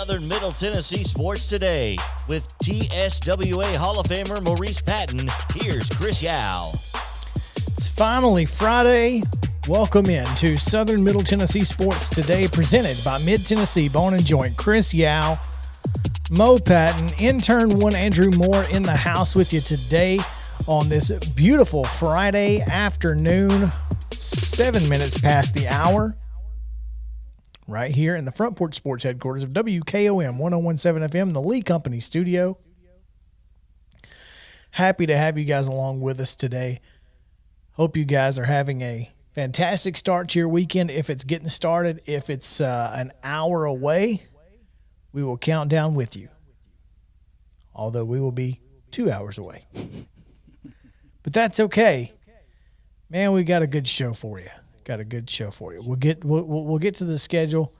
Southern Middle Tennessee Sports Today. With TSWA Hall of Famer Maurice Patton, here's Chris Yow. It's finally Friday. Welcome in to Southern Middle Tennessee Sports Today, presented by Mid-Tennessee Bone and Joint. Chris Yow, Mo Patton, intern one Andrew Moore in the house with you today on this beautiful Friday afternoon, 7 minutes past the hour, right here in the Front Porch Sports headquarters of WKOM 1017 FM, the Lee Company studio. Happy to have you guys along with us today. Hope you guys are having a fantastic start to your weekend. If it's getting started, if it's an hour away, we will count down with you. Although we will be 2 hours away. But that's okay. Man, we got a good show for you. We'll get to the schedule,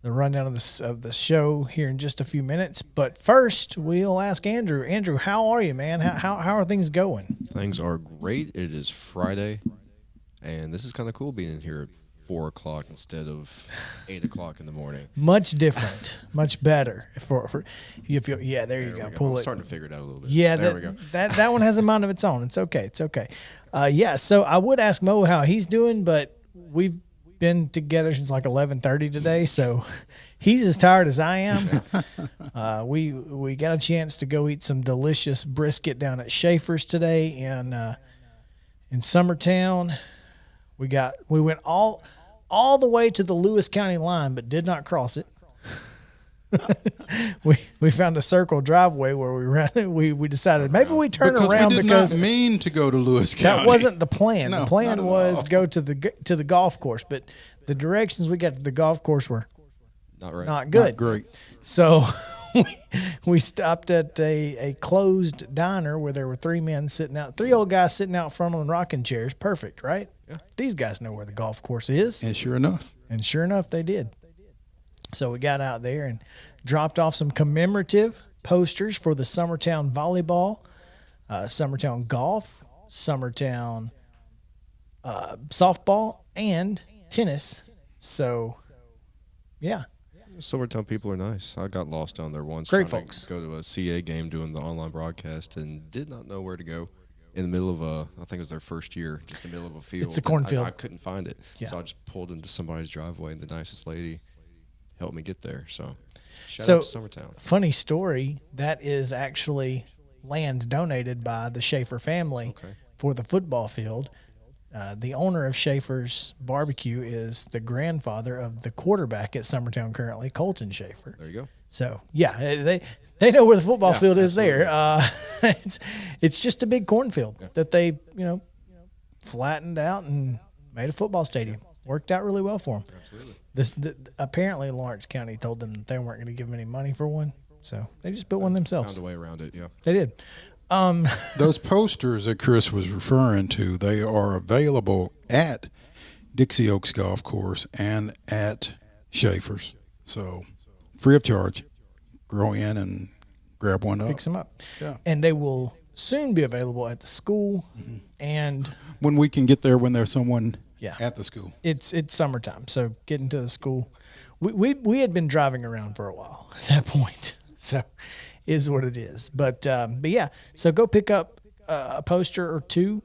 the rundown of the show here in just a few minutes. But first, we'll ask Andrew. Andrew, how are you, man? How are things going? Things are great. It is Friday, and this is kind of cool being in here at 4 o'clock instead of 8 o'clock in the morning. Much different, much better. For you feel, yeah, there you go. Pull I'm it. starting to figure it out a little bit. Yeah, there we go. That one has a mind of its own. It's okay. Yeah, so I would ask Mo how he's doing, but we've been together since like 11:30 today, so he's as tired as I am. We got a chance to go eat some delicious brisket down at Schaefer's today in Summertown. We went all the way to the Lewis County line, but did not cross it. we found a circle driveway where we ran. We decided maybe we turn around because we did not mean to go to Lewis County. That wasn't the plan. No, the plan was all. go to the golf course, but the directions we got to the golf course were not good. Not great. So we stopped at a closed diner where there were three old guys sitting out front on rocking chairs. Perfect, right? Yeah. These guys know where the golf course is. And sure enough, they did. So we got out there and dropped off some commemorative posters for the Summertown volleyball, Summertown golf, Summertown softball, and tennis. So, yeah. Summertown people are nice. I got lost down there once. Great trying folks. to go to a CA game doing the online broadcast and did not know where to go. In the middle of I think it was their first year, just in the middle of a field. It's a cornfield. I couldn't find it. Yeah. So I just pulled into somebody's driveway, and the nicest lady helped me get there. So shout So, out to Summertown. funny story, that is actually land donated by the Schaefer family for the football field. The owner of Schaefer's Barbecue is the grandfather of the quarterback at Summertown currently, Colton Schaefer. There you go. So, yeah, they know where the football field is there. It's just a big cornfield that they, flattened out and made a football stadium. Worked out really well for them. Absolutely. Apparently, Lawrence County told them that they weren't going to give them any money for one, so they just built one themselves. Found a way around it, yeah. They did. those posters that Chris was referring to, they are available at Dixie Oaks Golf Course and at Schaefer's. So, free of charge. Go in and grab one up. Picks them up. Yeah. And they will soon be available at the school. And When we can get there, when there's someone at the school. it's summertime, so getting to the school. We had been driving around for a while at that point, so is what it is. But yeah, so go pick up a poster or two.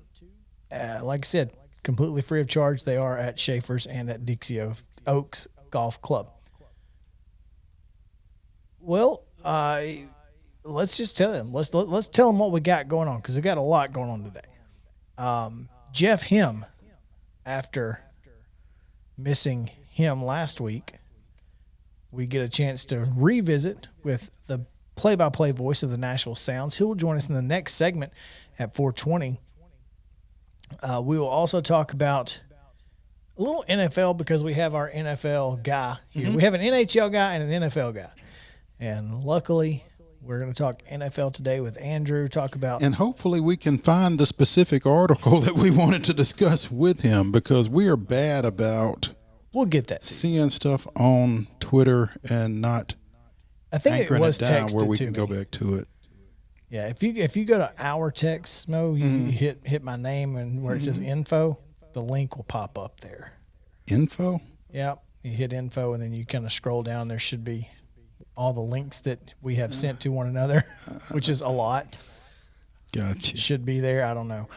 Like I said, completely free of charge. They are at Schaefer's and at Dixie Oaks Golf Club. Well, let's just tell them. Let's tell them what we got going on, because we've got a lot going on today. Jeff Him, after missing him last week, we get a chance to revisit with the play-by-play voice of the Nashville Sounds. He will join us in the next segment at 4:20. We will also talk about a little NFL, because we have our NFL guy here. We have an NHL guy and an NFL guy. And luckily, we're going to talk NFL today with Andrew, talk about... And hopefully we can find the specific article that we wanted to discuss with him, because we are bad about We'll get that to you. seeing stuff on Twitter and not I think it anchoring was it down texted where we to can me. go back to it. Yeah, if you go to our text, Mo, you hit my name, and where it says info, the link will pop up there. Info? Yeah, you hit info, and then you kind of scroll down. There should be all the links that we have sent to one another, which is a lot. Gotcha. Should be there. I don't know.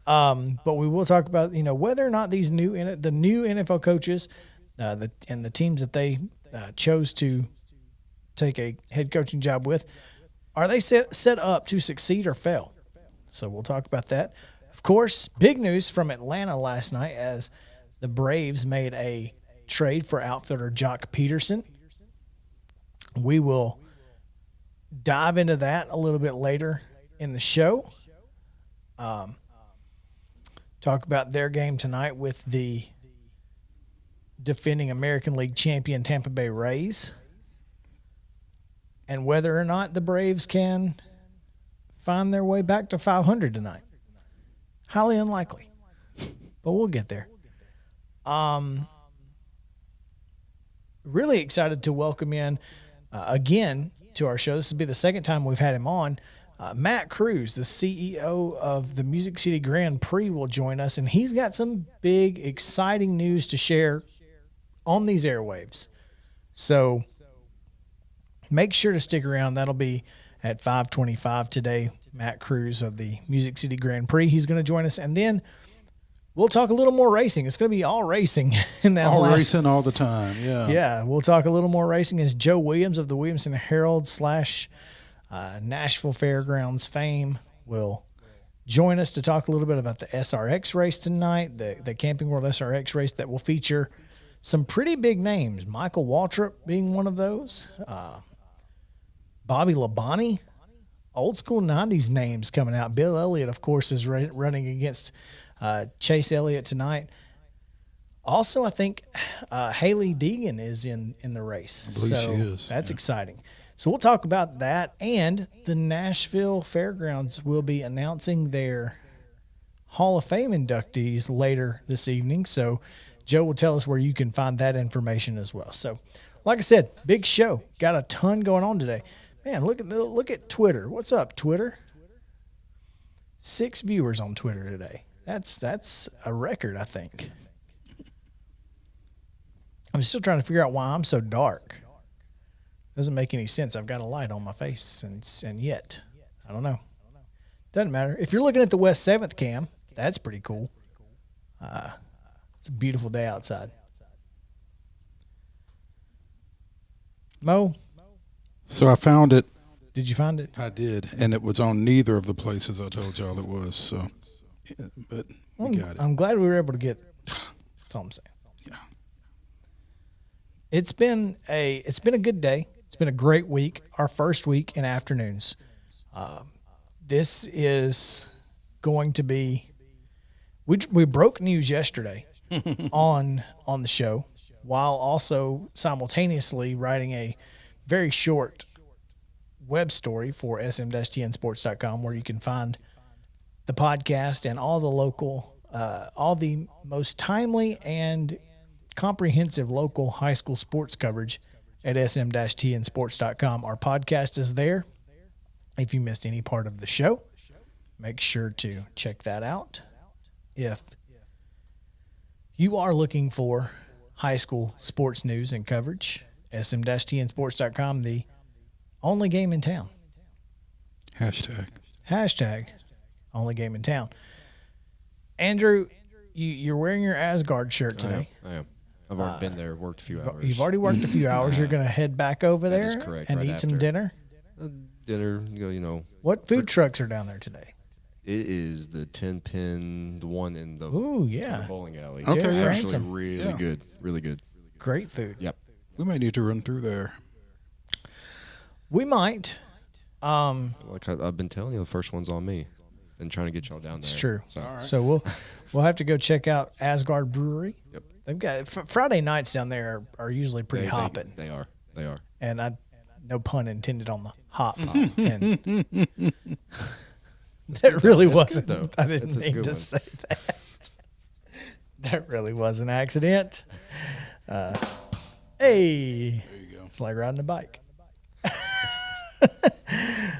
But we will talk about, whether or not these the new NFL coaches, and the teams that they chose to take a head coaching job with, are they set up to succeed or fail? So we'll talk about that. Of course, big news from Atlanta last night as the Braves made a trade for outfielder Jock Peterson. We will dive into that a little bit later in the show. Talk about their game tonight with the defending American League champion Tampa Bay Rays, and whether or not the Braves can find their way back to 500 tonight. Highly unlikely, but we'll get there. Really excited to welcome in again to our show. This will be the second time we've had him on. Matt Cruz, the CEO of the Music City Grand Prix, will join us, and he's got some big, exciting news to share on these airwaves. So make sure to stick around. That'll be at 5:25 today. Matt Cruz of the Music City Grand Prix. He's going to join us, and then we'll talk a little more racing. It's going to be all racing in that racing all the time. Yeah. Yeah, we'll talk a little more racing as Joe Williams of the Williamson Herald / Nashville Fairgrounds fame will join us to talk a little bit about the SRX race tonight, the Camping World SRX race that will feature some pretty big names. Michael Waltrip being one of those. Bobby Labonte, old school 90s names coming out. Bill Elliott, of course, is running against Chase Elliott tonight. Also, I think Haley Deegan is in the race. I believe she is. That's exciting. So we'll talk about that. And the Nashville Fairgrounds will be announcing their Hall of Fame inductees later this evening. So Joe will tell us where you can find that information as well. So, like I said, big show. Got a ton going on today. Man, look at Twitter. What's up, Twitter? 6 viewers on Twitter today. That's a record, I think. I'm still trying to figure out why I'm so dark. Doesn't make any sense. I've got a light on my face, and yet, I don't know. Doesn't matter. If you're looking at the West 7th cam, that's pretty cool. It's a beautiful day outside. Mo? So I found it. Did you find it? I did, and it was on neither of the places I told y'all it was. So, yeah, but we got it. I'm glad we were able to get. That's all I'm saying. Yeah. It's been a good day. It's been a great week. Our first week in afternoons. This is going to be. We broke news yesterday on the show, while also simultaneously writing a very short web story for sm-tnsports.com, where you can find the podcast and all the most timely and comprehensive local high school sports coverage at sm-tnsports.com. Our podcast is there. If you missed any part of the show, make sure to check that out. If you are looking for high school sports news and coverage, sm-tnsports.com, the only game in town. Hashtag only game in town. Andrew, you're wearing your Asgard shirt today. I am. I've already been there, worked a few hours. You've already worked a few hours. You're going to head back over there is correct, and right eat some after. dinner? Dinner, What food trucks are down there today? It is the 10-pin, the one in the bowling alley. Okay, yeah. Actually, really good. Really good. Great food. Yep. We may need to run through there. We might. Like I've been telling you, the first one's on me. And trying to get y'all down there. It's true. So, So we'll have to go check out Asgard Brewery. Yep. They've got Friday nights down there are usually pretty hopping. They are. And no pun intended on the hop. And that really wasn't. Good, though. I didn't That's a mean good to one. say that. That really was an accident. Hey, There you go. it's like riding a bike.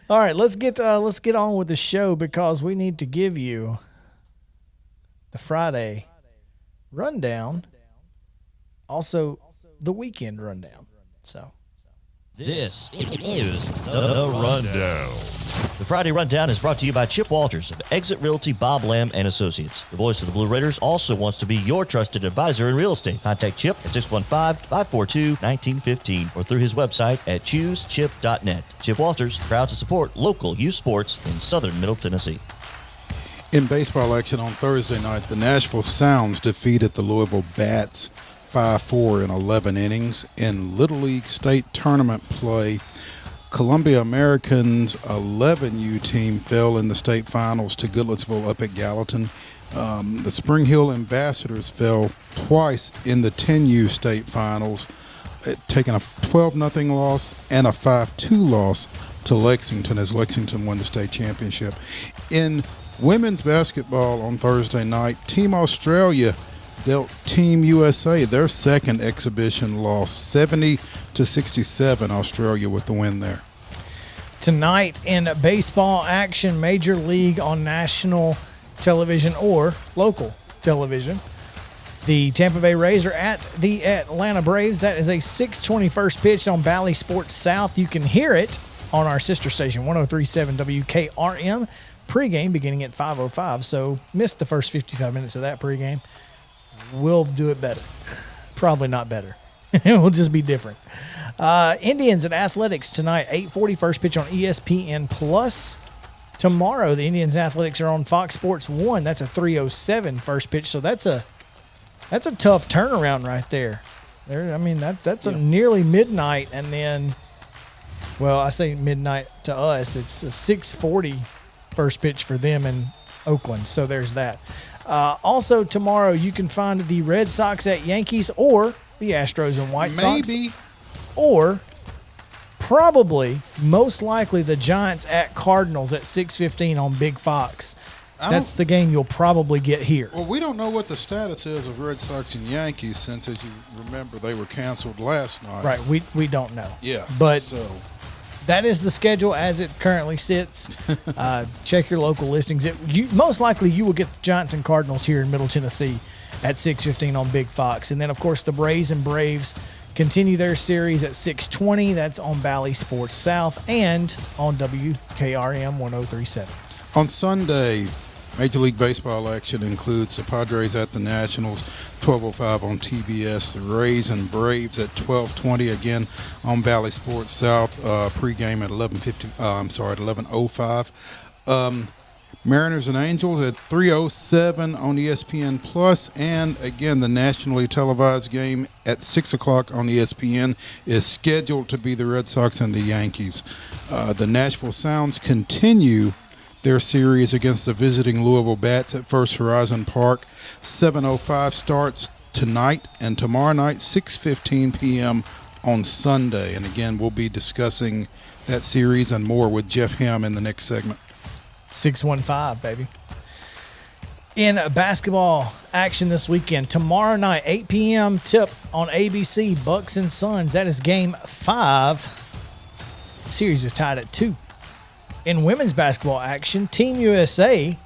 All right, let's get on with the show, because we need to give you the Friday rundown, also the weekend rundown. So This is the Rundown. The Friday Rundown is brought to you by Chip Walters of Exit Realty, Bob Lamb and Associates. The voice of the Blue Raiders also wants to be your trusted advisor in real estate. Contact Chip at 615-542-1915 or through his website at choosechip.net. Chip Walters, proud to support local youth sports in southern Middle Tennessee. In baseball action on Thursday night, the Nashville Sounds defeated the Louisville Bats 5-4 in 11 innings. In Little League State Tournament play, Columbia Americans 11U team fell in the state finals to Goodlettsville up at Gallatin. The Spring Hill Ambassadors fell twice in the 10U state finals, taking a 12-0 loss and a 5-2 loss to Lexington as Lexington won the state championship. In women's basketball on Thursday night, Team Australia dealt Team USA their second exhibition loss, 70-67. Australia with the win there. Tonight in baseball action, Major League on national television or local television, the Tampa Bay Rays are at the Atlanta Braves. That is a 6:21 pitch on Bally Sports South. You can hear it on our sister station, 103.7 WKRM. Pregame beginning at 5:05. So missed the first 55 minutes of that pregame. We'll do it better. Probably not better. It will just be different. Indians and Athletics tonight, 8:40 first pitch on ESPN Plus. Tomorrow, the Indians and Athletics are on Fox Sports 1. That's a 3:07 first pitch. So that's a tough turnaround right there. That's a nearly midnight, and then, well, I say midnight to us. It's a 6:40 first pitch for them in Oakland. So there's that. Also tomorrow, you can find the Red Sox at Yankees or the Astros and White Sox. Maybe. Or probably, most likely, the Giants at Cardinals at 6:15 on Big Fox. That's the game you'll probably get here. Well, we don't know what the status is of Red Sox and Yankees since, as you remember, they were canceled last night. Right, we don't know. Yeah. But so that is the schedule as it currently sits. Check your local listings. Most likely you will get the Giants and Cardinals here in Middle Tennessee at 6:15 on Big Fox. And then, of course, the Braves and Braves continue their series at 6:20. That's on Bally Sports South and on WKRM 103.7. on Sunday, Major League Baseball action includes the Padres at the Nationals, 12:05 on TBS. The Rays and Braves at 12:20 again on Valley Sports South. Pregame at 11:05. Mariners and Angels at 3:07 on ESPN Plus, and again the nationally televised game at 6 o'clock on ESPN is scheduled to be the Red Sox and the Yankees. The Nashville Sounds continue their series against the visiting Louisville Bats at First Horizon Park. 7:05 starts tonight and tomorrow night, 6:15 p.m. on Sunday. And again, we'll be discussing that series and more with Jeff Ham in the next segment. 615, baby. In basketball action this weekend, tomorrow night, 8 p.m. tip on ABC, Bucks and Suns. That is game 5. The series is tied at 2. In women's basketball action, Team USA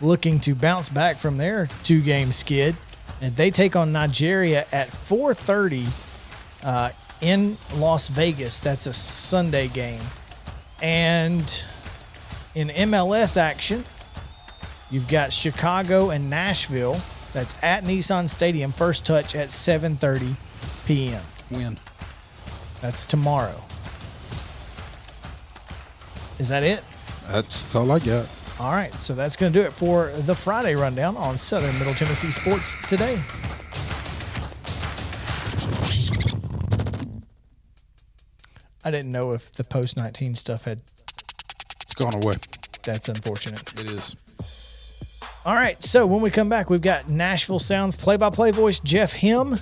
looking to bounce back from their 2-game skid, and they take on Nigeria at 4:30 in Las Vegas. That's a Sunday game. And in MLS action, you've got Chicago and Nashville. That's at Nissan Stadium. First touch at 7:30 p.m. When? That's tomorrow. Is that it? That's all I got. All right, so that's going to do it for the Friday Rundown on Southern Middle Tennessee Sports Today. I didn't know if the post-19 stuff had... It's gone away. That's unfortunate. It is. All right, so when we come back, we've got Nashville Sounds play-by-play voice Jeff Him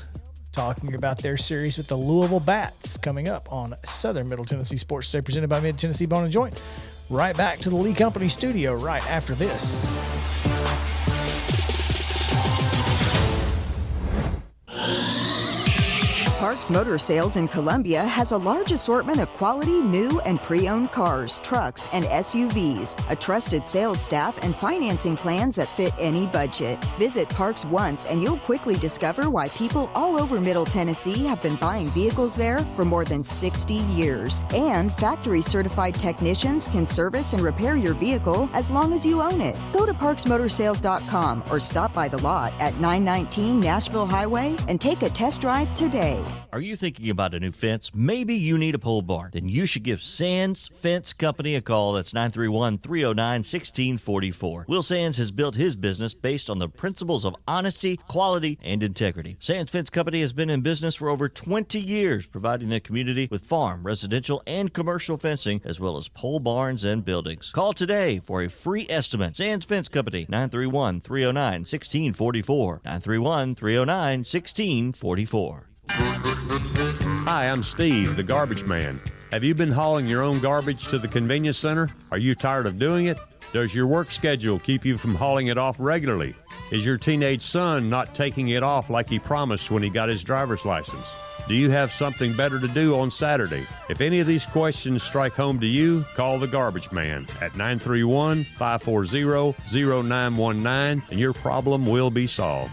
talking about their series with the Louisville Bats coming up on Southern Middle Tennessee Sports Today, presented by Mid-Tennessee Bone & Joint. Right back to the Lee Company studio right after this. Parks Parks Motor Sales in Columbia has a large assortment of quality new and pre-owned cars, trucks, and SUVs, a trusted sales staff, and financing plans that fit any budget. Visit Parks once and you'll quickly discover why people all over Middle Tennessee have been buying vehicles there for more than 60 years. And factory-certified technicians can service and repair your vehicle as long as you own it. Go to parksmotorsales.com or stop by the lot at 919 Nashville Highway and take a test drive today. Are you thinking about a new fence? Maybe you need a pole barn. Then you should give Sands Fence Company a call. That's 931-309-1644. Will Sands has built his business based on the principles of honesty, quality, and integrity. Sands Fence Company has been in business for over 20 years, providing the community with farm, residential, and commercial fencing, as well as pole barns and buildings. Call today for a free estimate. Sands Fence Company, 931-309-1644. 931-309-1644. Hi, I'm Steve, the garbage man. Have you been hauling your own garbage to the convenience center? Are you tired of doing it? Does your work schedule keep you from hauling it off regularly? Is your teenage son not taking it off like he promised when he got his driver's license? Do you have something better to do on Saturday? If any of these questions strike home to you, call the garbage man at 931-540-0919 and your problem will be solved.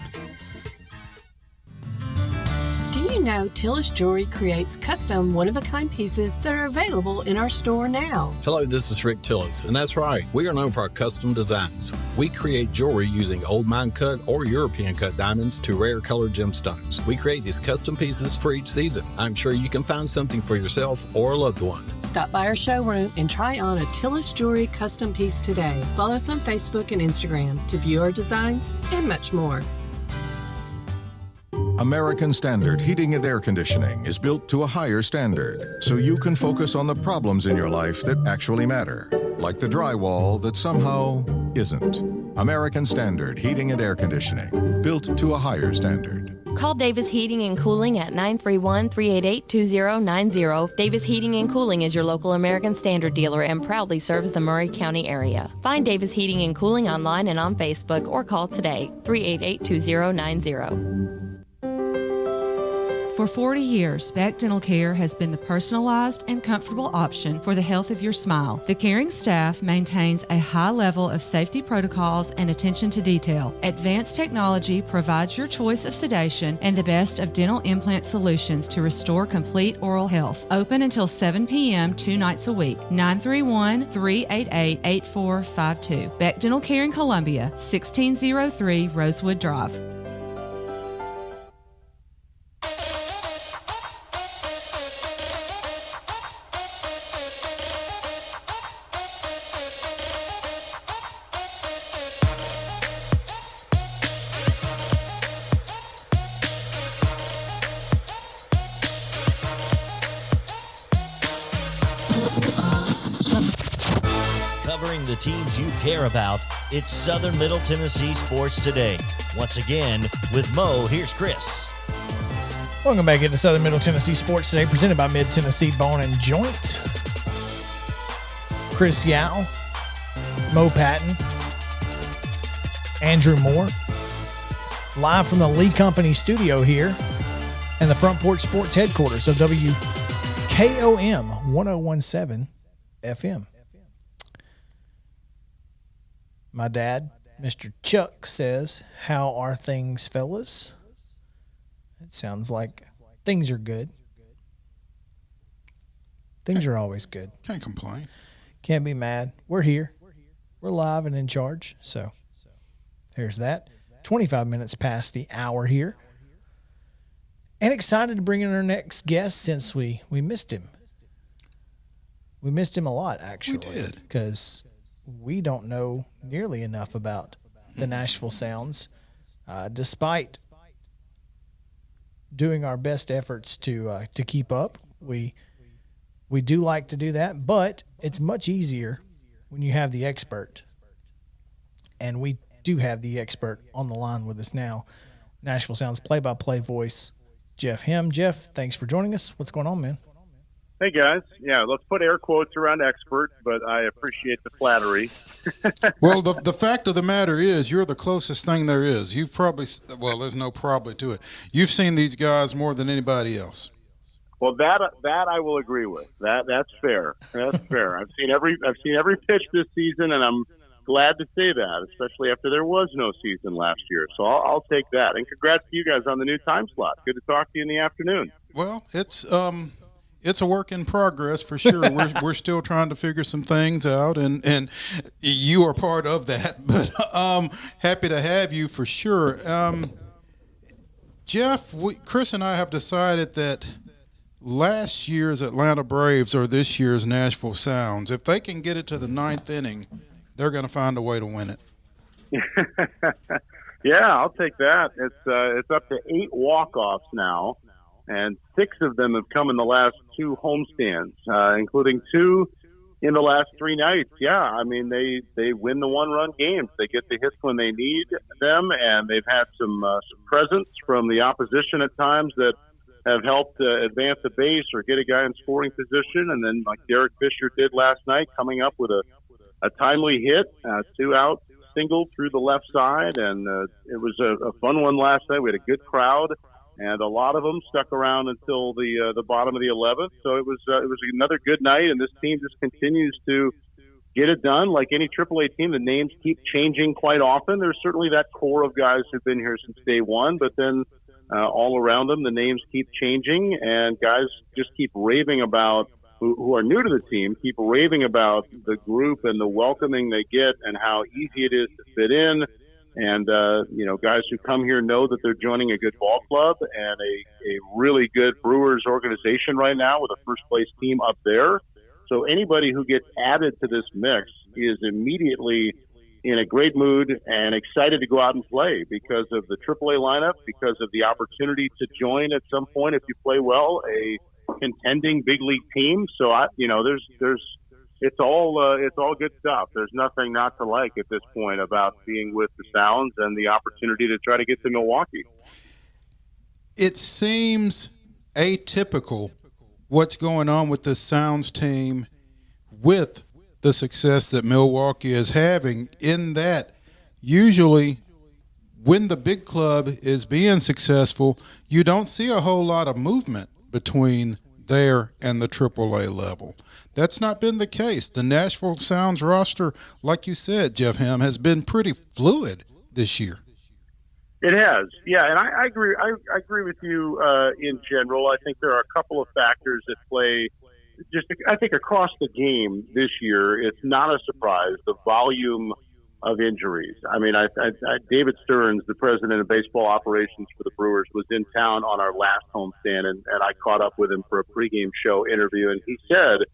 Do you know Tillis Jewelry creates custom one-of-a-kind pieces that are available in our store now? Hello, this is Rick Tillis, and that's right. We are known for our custom designs. We create jewelry using old mine cut or European cut diamonds to rare colored gemstones. We create these custom pieces for each season. I'm sure you can find something for yourself or a loved one. Stop by our showroom and try on a Tillis Jewelry custom piece today. Follow us on Facebook and Instagram to view our designs and much more. American Standard Heating and Air Conditioning is built to a higher standard, so you can focus on the problems in your life that actually matter, like the drywall that somehow isn't. American Standard Heating and Air Conditioning, built to a higher standard. Call Davis Heating and Cooling at 931-388-2090. Davis Heating and Cooling is your local American Standard dealer and proudly serves the Murray County area. Find Davis Heating and Cooling online and on Facebook or call today, 388-2090. For 40 years, Beck Dental Care has been the personalized and comfortable option for the health of your smile. The caring staff maintains a high level of safety protocols and attention to detail. Advanced technology provides your choice of sedation and the best of dental implant solutions to restore complete oral health. Open until 7 p.m. 2 nights a week. 931-388-8452. Beck Dental Care in Columbia, 1603 Rosewood Drive. Covering the teams you care about, it's Southern Middle Tennessee Sports Today. Once again, with Mo, here's Chris. Welcome back into Southern Middle Tennessee Sports Today, presented by Mid-Tennessee Bone and Joint. Chris Yow, Mo Patton, Andrew Moore, live from the Lee Company studio here and the Front Porch Sports headquarters of WKOM 1017 FM. My dad, Mr. Chuck, says, "How are things, fellas?" It sounds like things are good. Things are always good. Can't complain. Can't be mad. We're here. We're live and in charge. So there's that. 25 minutes past the hour here. And excited to bring in our next guest since we missed him. We missed him a lot, actually. We did. Because we don't know nearly enough about the Nashville Sounds, despite doing our best efforts to keep up. We do like to do that, but it's much easier when you have the expert. And we do have the expert on the line with us now. Nashville Sounds play-by-play voice, Jeff Him. Jeff, thanks for joining us. What's going on, man? Hey, guys. Yeah, let's put air quotes around expert, but I appreciate the flattery. Well, the fact of the matter is you're the closest thing there is. You've probably – well, there's no probably to it. You've seen these guys more than anybody else. Well, that I will agree with. That's fair. That's fair. I've seen every pitch this season, and I'm glad to say that, especially after there was no season last year. So I'll take that. And congrats to you guys on the new time slot. Good to talk to you in the afternoon. Well, it's a work in progress for sure. We're still trying to figure some things out, and you are part of that. But happy to have you for sure. Jeff, Chris and I have decided that last year's Atlanta Braves are this year's Nashville Sounds. If they can get it to the ninth inning, they're going to find a way to win it. Yeah, I'll take that. It's up to 8 walk-offs now, and 6 of them have come in the last 2 homestands, including 2 in the last 3 nights. Yeah, I mean, they win the one-run games. They get the hits when they need them, and they've had some presence from the opposition at times that have helped advance the base or get a guy in scoring position. And then, like Derek Fisher did last night, coming up with a timely hit, 2-out single through the left side, and it was a fun one last night. We had a good crowd, and a lot of them stuck around until the bottom of the 11th. So it was another good night, and this team just continues to get it done. Like any AAA team, the names keep changing quite often. There's certainly that core of guys who've been here since day one, but then all around them, the names keep changing, and guys just keep raving about, who are new to the team, keep raving about the group and the welcoming they get and how easy it is to fit in. And, guys who come here know that they're joining a good ball club and a really good Brewers organization right now with a first-place team up there. So anybody who gets added to this mix is immediately in a great mood and excited to go out and play because of the AAA lineup, because of the opportunity to join at some point, if you play well, a contending big league team. So it's all good stuff. There's nothing not to like at this point about being with the Sounds and the opportunity to try to get to Milwaukee. It seems atypical what's going on with the Sounds team with the success that Milwaukee is having, in that usually when the big club is being successful, you don't see a whole lot of movement between there and the AAA level. That's not been the case. The Nashville Sounds roster, like you said, Jeff Ham, has been pretty fluid this year. It has, yeah, and I agree. I agree with you in general. I think there are a couple of factors that play. I think across the game this year, it's not a surprise the volume of injuries. I mean, David Stearns, the president of baseball operations for the Brewers, was in town on our last homestand, and I caught up with him for a pregame show interview, and he said,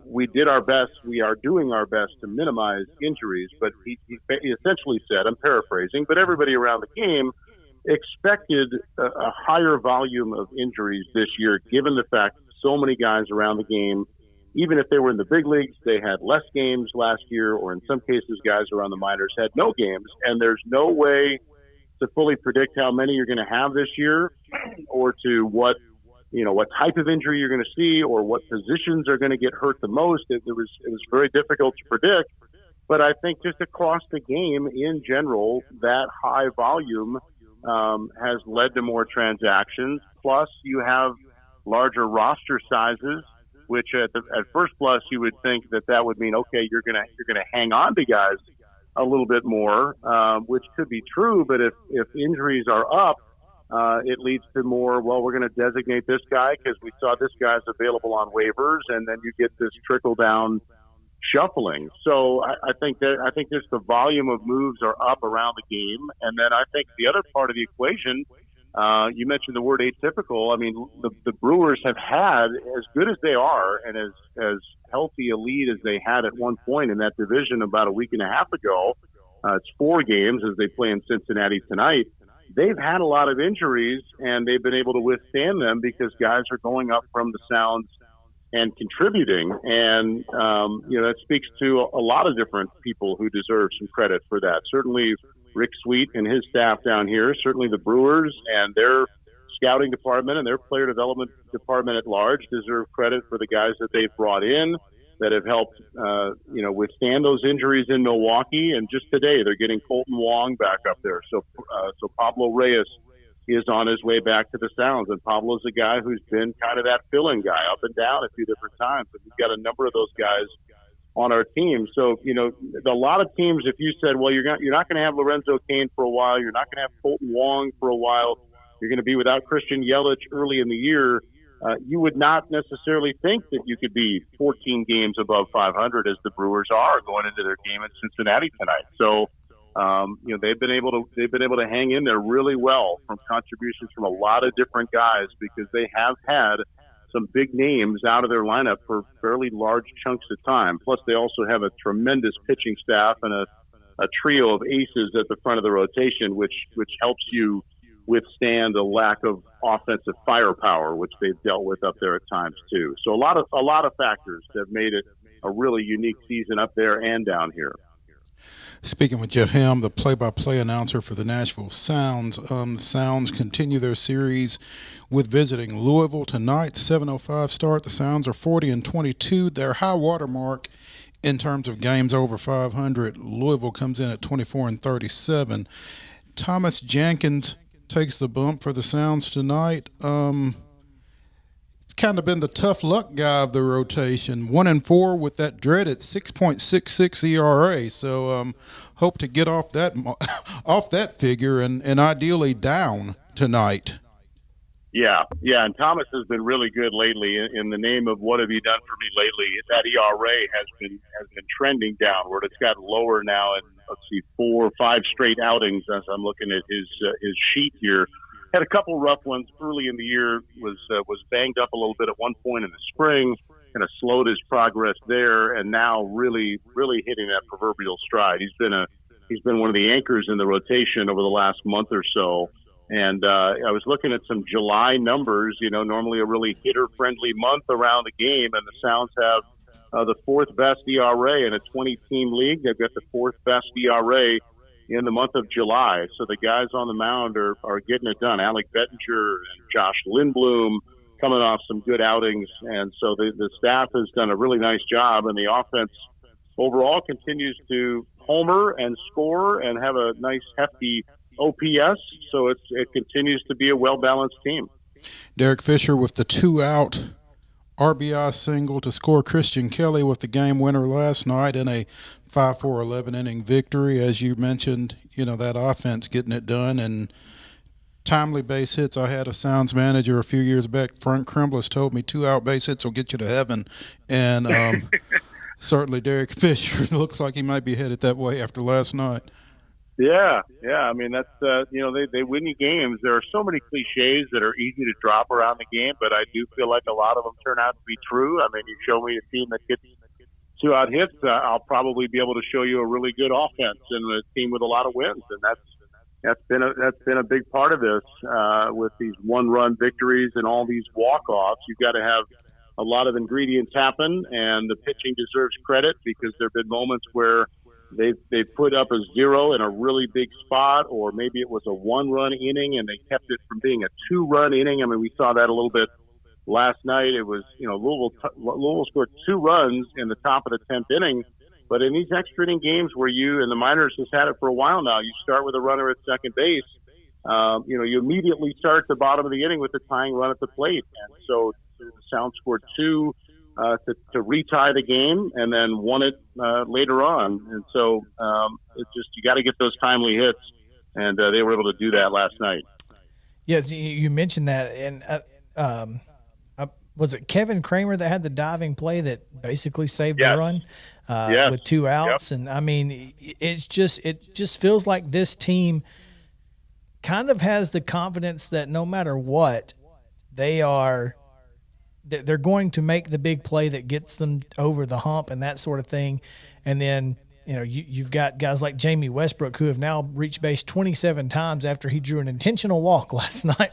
we did our best. We are doing our best to minimize injuries, but he essentially said, I'm paraphrasing, but everybody around the game expected a higher volume of injuries this year, given the fact that so many guys around the game, even if they were in the big leagues, they had less games last year, or in some cases, guys around the minors had no games, and there's no way to fully predict how many you're going to have this year, or to what type of injury you're going to see, or what positions are going to get hurt the most. It was very difficult to predict, but I think just across the game in general, that high volume has led to more transactions. Plus, you have larger roster sizes, which at first blush you would think that would mean, okay, you're gonna hang on to guys a little bit more, which could be true. But if injuries are up, it leads to more. Well, we're going to designate this guy because we saw this guy's available on waivers, and then you get this trickle down shuffling. So I think just the volume of moves are up around the game, and then I think the other part of the equation. You mentioned the word atypical. I mean, the Brewers have had, as good as they are and as healthy a lead as they had at one point in that division about a week and a half ago. It's 4 games as they play in Cincinnati tonight. They've had a lot of injuries, and they've been able to withstand them because guys are going up from the Sounds and contributing. And, that speaks to a lot of different people who deserve some credit for that. Certainly Rick Sweet and his staff down here, certainly the Brewers and their scouting department and their player development department at large deserve credit for the guys that they've brought in that have helped, withstand those injuries in Milwaukee. And just today, they're getting Colton Wong back up there. So Pablo Reyes is on his way back to the Sounds. And Pablo's a guy who's been kind of that fill-in guy up and down a few different times. And we've got a number of those guys on our team. So, a lot of teams, if you said, well, you're not going to have Lorenzo Cain for a while, you're not going to have Colton Wong for a while, you're going to be without Christian Yelich early in the year, you would not necessarily think that you could be 14 games above 500 as the Brewers are going into their game in Cincinnati tonight. So, they've been able to hang in there really well from contributions from a lot of different guys, because they have had some big names out of their lineup for fairly large chunks of time. Plus, they also have a tremendous pitching staff and a trio of aces at the front of the rotation, which helps you withstand a lack of offensive firepower, which they've dealt with up there at times too. So a lot of factors have made it a really unique season up there and down here. Speaking with Jeff Helm, the play-by-play announcer for the Nashville Sounds. The Sounds continue their series with visiting Louisville tonight, 7:05 start. The Sounds are 40-22. Their high water mark in terms of games over 500. Louisville comes in at 24-37. Thomas Jenkins takes the bump for the Sounds tonight. Kind of been the tough luck guy of the rotation. 1-4 with that dreaded 6.66 ERA. So hope to get off that figure and ideally down tonight. Yeah, and Thomas has been really good lately. In the name of what have you done for me lately, that ERA has been trending downward. It's gotten lower now, and 4 or 5 straight outings as I'm looking at his sheet here. Had a couple rough ones early in the year. Was banged up a little bit at one point in the spring. Kind of slowed his progress there, and now really hitting that proverbial stride. He's been one of the anchors in the rotation over the last month or so. And I was looking at some July numbers. Normally a really hitter-friendly month around the game, and the Sounds have the 4th best ERA in a 20-team league. They've got the 4th best ERA in the month of July. So the guys on the mound are getting it done. Alec Bettinger and Josh Lindblom coming off some good outings. And so the staff has done a really nice job, and the offense overall continues to homer and score and have a nice hefty OPS. So it continues to be a well-balanced team. Derek Fisher with the 2-out RBI single to score Christian Kelly with the game winner last night in a 5-4-11 inning victory. As you mentioned, that offense getting it done and timely base hits. I had a Sounds manager a few years back, Frank Kremlis, told me 2-out base hits will get you to heaven. And certainly Derek Fisher looks like he might be headed that way after last night. Yeah. I mean, that's, they win you games. There are so many cliches that are easy to drop around the game, but I do feel like a lot of them turn out to be true. I mean, you show me a team that gets 2-out hits, I'll probably be able to show you a really good offense and a team with a lot of wins. And that's been a big part of this, with these 1-run victories and all these walk-offs. You've got to have a lot of ingredients happen, and the pitching deserves credit, because there have been moments where they put up a 0 in a really big spot, or maybe it was a 1-run inning and they kept it from being a 2-run inning. I mean, we saw that a little bit last night. It was, Louisville scored 2 runs in the top of the 10th inning, but in these extra inning games where you, and the minors has had it for a while now, you start with a runner at second base, you immediately start at the bottom of the inning with the tying run at the plate. And so the Sounds scored 2 to retie the game, and then won it later on. And so it's just, you got to get those timely hits, and they were able to do that last night. Yeah, you mentioned that, and was it Kevin Kramer that had the diving play that basically saved the run with 2 outs? Yep. And I mean, it just feels like this team kind of has the confidence that no matter what, they're going to make the big play that gets them over the hump and that sort of thing. And then, you've got guys like Jamie Westbrook, who have now reached base 27 times after he drew an intentional walk last night.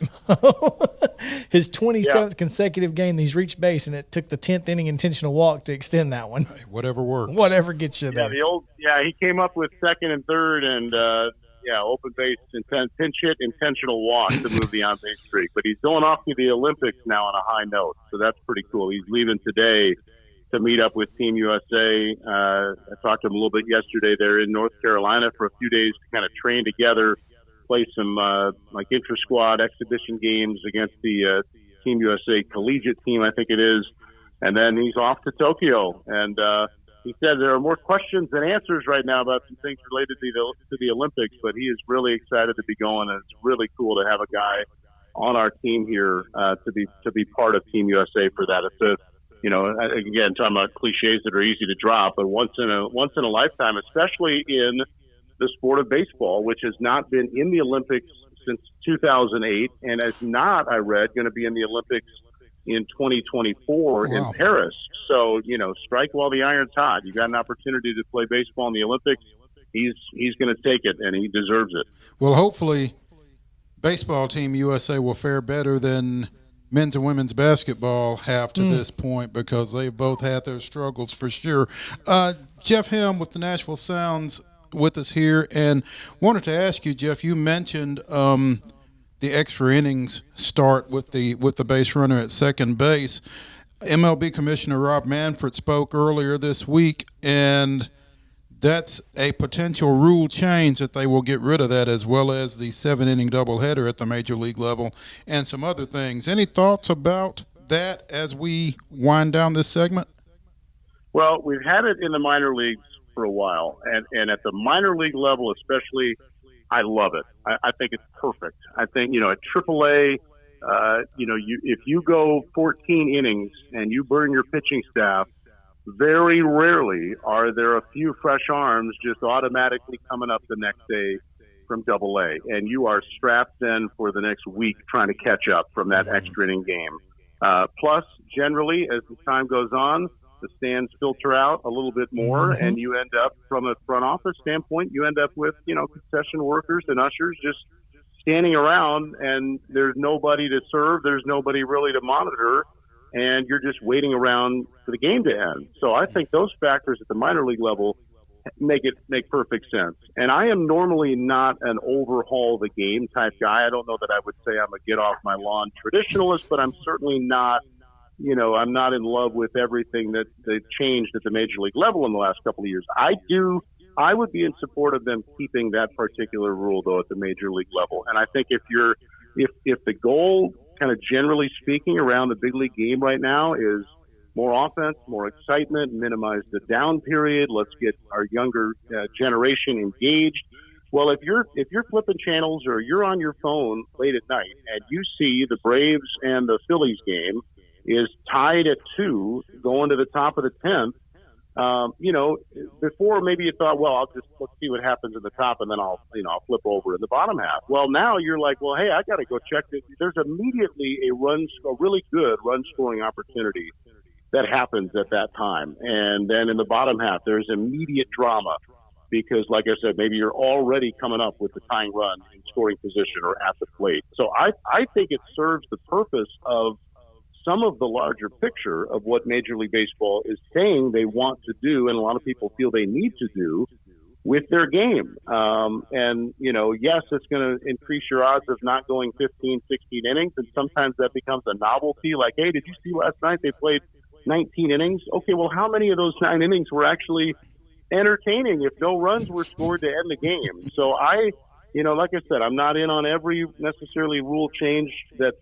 His 27th consecutive game he's reached base, and it took the 10th inning intentional walk to extend that one. Hey, whatever works. Whatever gets you there. He came up with second and third, and open base, pinch hit, intentional walk to move the on-base streak. But he's going off to the Olympics now on a high note, so that's pretty cool. He's leaving today to meet up with Team USA. I talked to him a little bit yesterday. They're in North Carolina for a few days to kind of train together play some like intra-squad exhibition games against the Team USA collegiate team, I think it is, and then he's off to Tokyo. And he said there are more questions than answers right now about some things related to the Olympics, but he is really excited to be going, and it's really cool to have a guy on our team here to be part of Team USA for that. It's a, you know, again, talking about cliches that are easy to drop, but once in a lifetime, especially in the sport of baseball, which has not been in the Olympics since 2008, and is not, I read, going to be in the Olympics in 2024 in Paris. So, you know, strike while the iron's hot. You got an opportunity to play baseball in the Olympics. He's going to take it, and he deserves it. Well, hopefully, baseball team USA will fare better than men's and women's basketball have to this point, because they've both had their struggles for sure. Jeff Helm with the Nashville Sounds with us here, and wanted to ask you, Jeff, you mentioned the extra innings start with the base runner at second base. MLB Commissioner Rob Manfred spoke earlier this week, and that's a potential rule change that they will get rid of that, as well as the 7-inning doubleheader at the major league level and some other things. Any thoughts about that as we wind down this segment? Well, we've had it in the minor leagues for a while, and at the minor league level especially, I love it. I think it's perfect. I think, you know, at AAA, you know, if you go 14 innings and you burn your pitching staff, very rarely are there a few fresh arms just automatically coming up the next day from Double-A, and you are strapped then for the next week trying to catch up from that extra inning game. Plus, generally, as the time goes on, the stands filter out a little bit more, and you end up, from a front office standpoint, you end up with, you know, concession workers and ushers just standing around, and there's nobody to serve, there's nobody really to monitor, and you're just waiting around for the game to end. So I think those factors at the minor league level make perfect sense. And I am normally not an overhaul the game type guy. I don't know that I would say I'm a get off my lawn traditionalist, but I'm certainly not, you know, I'm not in love with everything that they've changed at the major league level in the last couple of years. I would be in support of them keeping that particular rule, though, at the major league level. And I think if the goal, kind of generally speaking, around the big league game right now is more offense, more excitement, minimize the down period, let's get our younger generation engaged. Well, if you're flipping channels or you're on your phone late at night and you see the Braves and the Phillies game is tied at 2 going to the top of the 10th, you know, before maybe you thought, well, let's see what happens in the top, and then I'll flip over in the bottom half. Well, now you're like, well, hey, I got to go check this. There's immediately a really good run scoring opportunity that happens at that time. And then in the bottom half, there's immediate drama because, like I said, maybe you're already coming up with the tying run in scoring position or at the plate. So I think it serves the purpose of some of the larger picture of what Major League Baseball is saying they want to do, and a lot of people feel they need to do with their game. And, you know, yes, it's going to increase your odds of not going 15, 16 innings, and sometimes that becomes a novelty, like, hey, did you see last night they played 19 innings? Okay, well, how many of those 9 innings were actually entertaining if no runs were scored to end the game? So like I said, I'm not in on every necessarily rule change that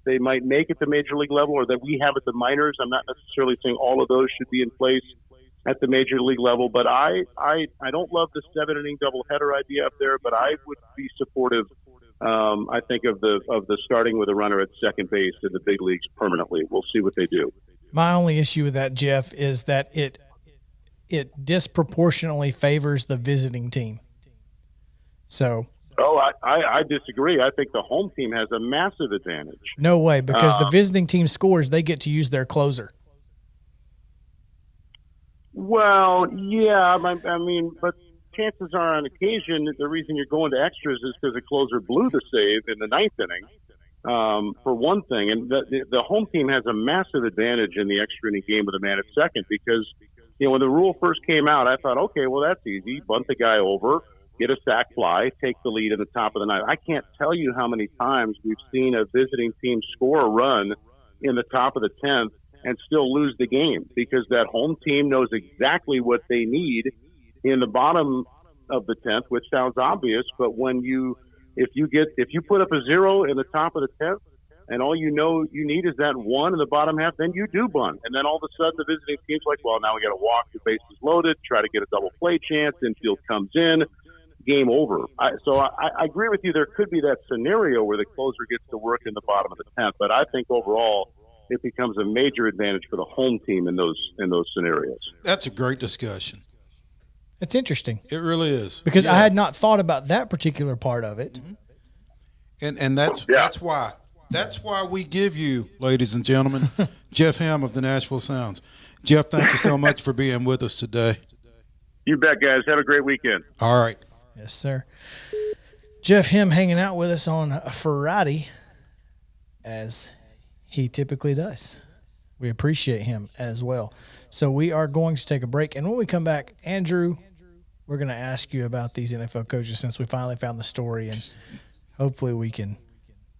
they might make at the major league level or that we have at the minors. I'm not necessarily saying all of those should be in place at the major league level, but I don't love the 7-inning doubleheader idea up there, but I would be supportive. I think of the starting with a runner at second base in the big leagues permanently. We'll see what they do. My only issue with that, Jeff, is that it disproportionately favors the visiting team. So. Oh, I disagree. I think the home team has a massive advantage. No way, because the visiting team scores, they get to use their closer. Well, yeah, I mean, but chances are on occasion the reason you're going to extras is because the closer blew the save in the 9th inning, for one thing. And the home team has a massive advantage in the extra inning game with a man at second because, you know, when the rule first came out, I thought, okay, well, that's easy. Bunt the guy over, get a sac fly, take the lead in the top of the 9th. I can't tell you how many times we've seen a visiting team score a run in the top of the 10th and still lose the game because that home team knows exactly what they need in the bottom of the 10th, which sounds obvious, but when you if you put up a 0 in the top of the 10th, and all you need is that 1 in the bottom half, then you do bunt. And then all of a sudden the visiting team's like, well, now we got to walk, the bases loaded, try to get a double play chance, infield comes in, game over. So I agree with you. There could be that scenario where the closer gets to work in the bottom of the 10th, but I think overall it becomes a major advantage for the home team in those scenarios. That's a great discussion. It's interesting. It really is. Because I had not thought about that particular part of it. And that's why we give you, ladies and gentlemen, Jeff Ham of the Nashville Sounds. Jeff, thank you so much for being with us today. You bet, guys. Have a great weekend. All right. Yes, sir. Jeff Ham hanging out with us on Friday, as he typically does. We appreciate him as well. So we are going to take a break. And when we come back, Andrew, we're going to ask you about these NFL coaches since we finally found the story. And hopefully we can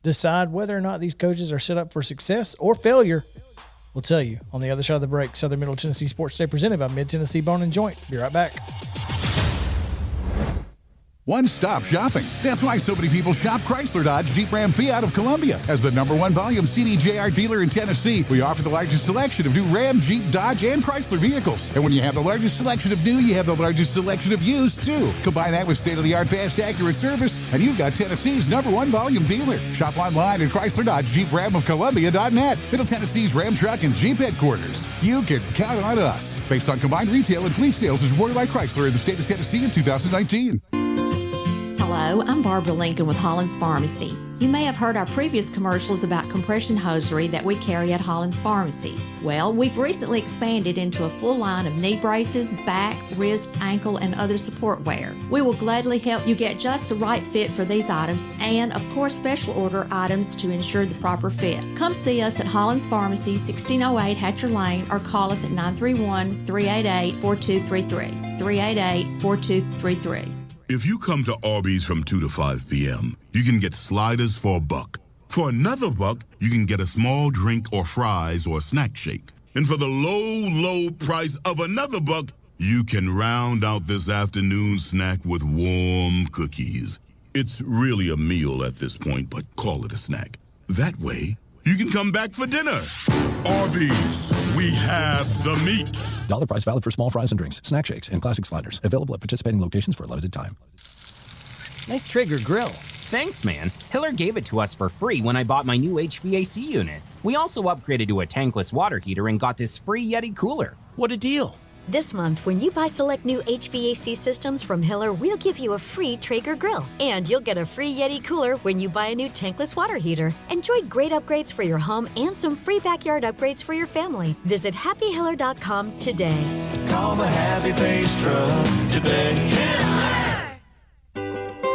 decide whether or not these coaches are set up for success or failure. We'll tell you on the other side of the break. Southern Middle Tennessee Sports Day presented by Mid-Tennessee Bone & Joint. Be right back. One-stop shopping. That's why so many people shop Chrysler, Dodge, Jeep, Ram, Fiat of Columbia. As the #1 volume CDJR dealer in Tennessee, we offer the largest selection of new Ram, Jeep, Dodge, and Chrysler vehicles. And when you have the largest selection of new, you have the largest selection of used, too. Combine that with state-of-the-art, fast, accurate service, and you've got Tennessee's #1 volume dealer. Shop online at Chrysler, Dodge, Jeep, Ram of Columbia.net. Middle Tennessee's Ram Truck and Jeep headquarters. You can count on us. Based on combined retail and fleet sales as awarded by Chrysler in the state of Tennessee in 2019. Hello, I'm Barbara Lincoln with Holland's Pharmacy. You may have heard our previous commercials about compression hosiery that we carry at Holland's Pharmacy. Well, we've recently expanded into a full line of knee braces, back, wrist, ankle, and other support wear. We will gladly help you get just the right fit for these items and, of course, special order items to ensure the proper fit. Come see us at Holland's Pharmacy, 1608 Hatcher Lane, or call us at 931-388-4233. 388-4233. If you come to Arby's from 2 to 5 p.m., you can get sliders for $1. For another $1, you can get a small drink or fries or snack shake. And for the low, low price of another $1, you can round out this afternoon snack with warm cookies. It's really a meal at this point, but call it a snack. That way, you can come back for dinner. Arby's, we have the meat. Dollar price valid for small fries and drinks, snack shakes, and classic sliders. Available at participating locations for a limited time. Nice Traeger grill. Thanks, man. Hiller gave it to us for free when I bought my new HVAC unit. We also upgraded to a tankless water heater and got this free Yeti cooler. What a deal. This month, when you buy select new HVAC systems from Hiller, we'll give you a free Traeger grill. And you'll get a free Yeti cooler when you buy a new tankless water heater. Enjoy great upgrades for your home and some free backyard upgrades for your family. Visit happyhiller.com today. Call the Happy Face Truck today.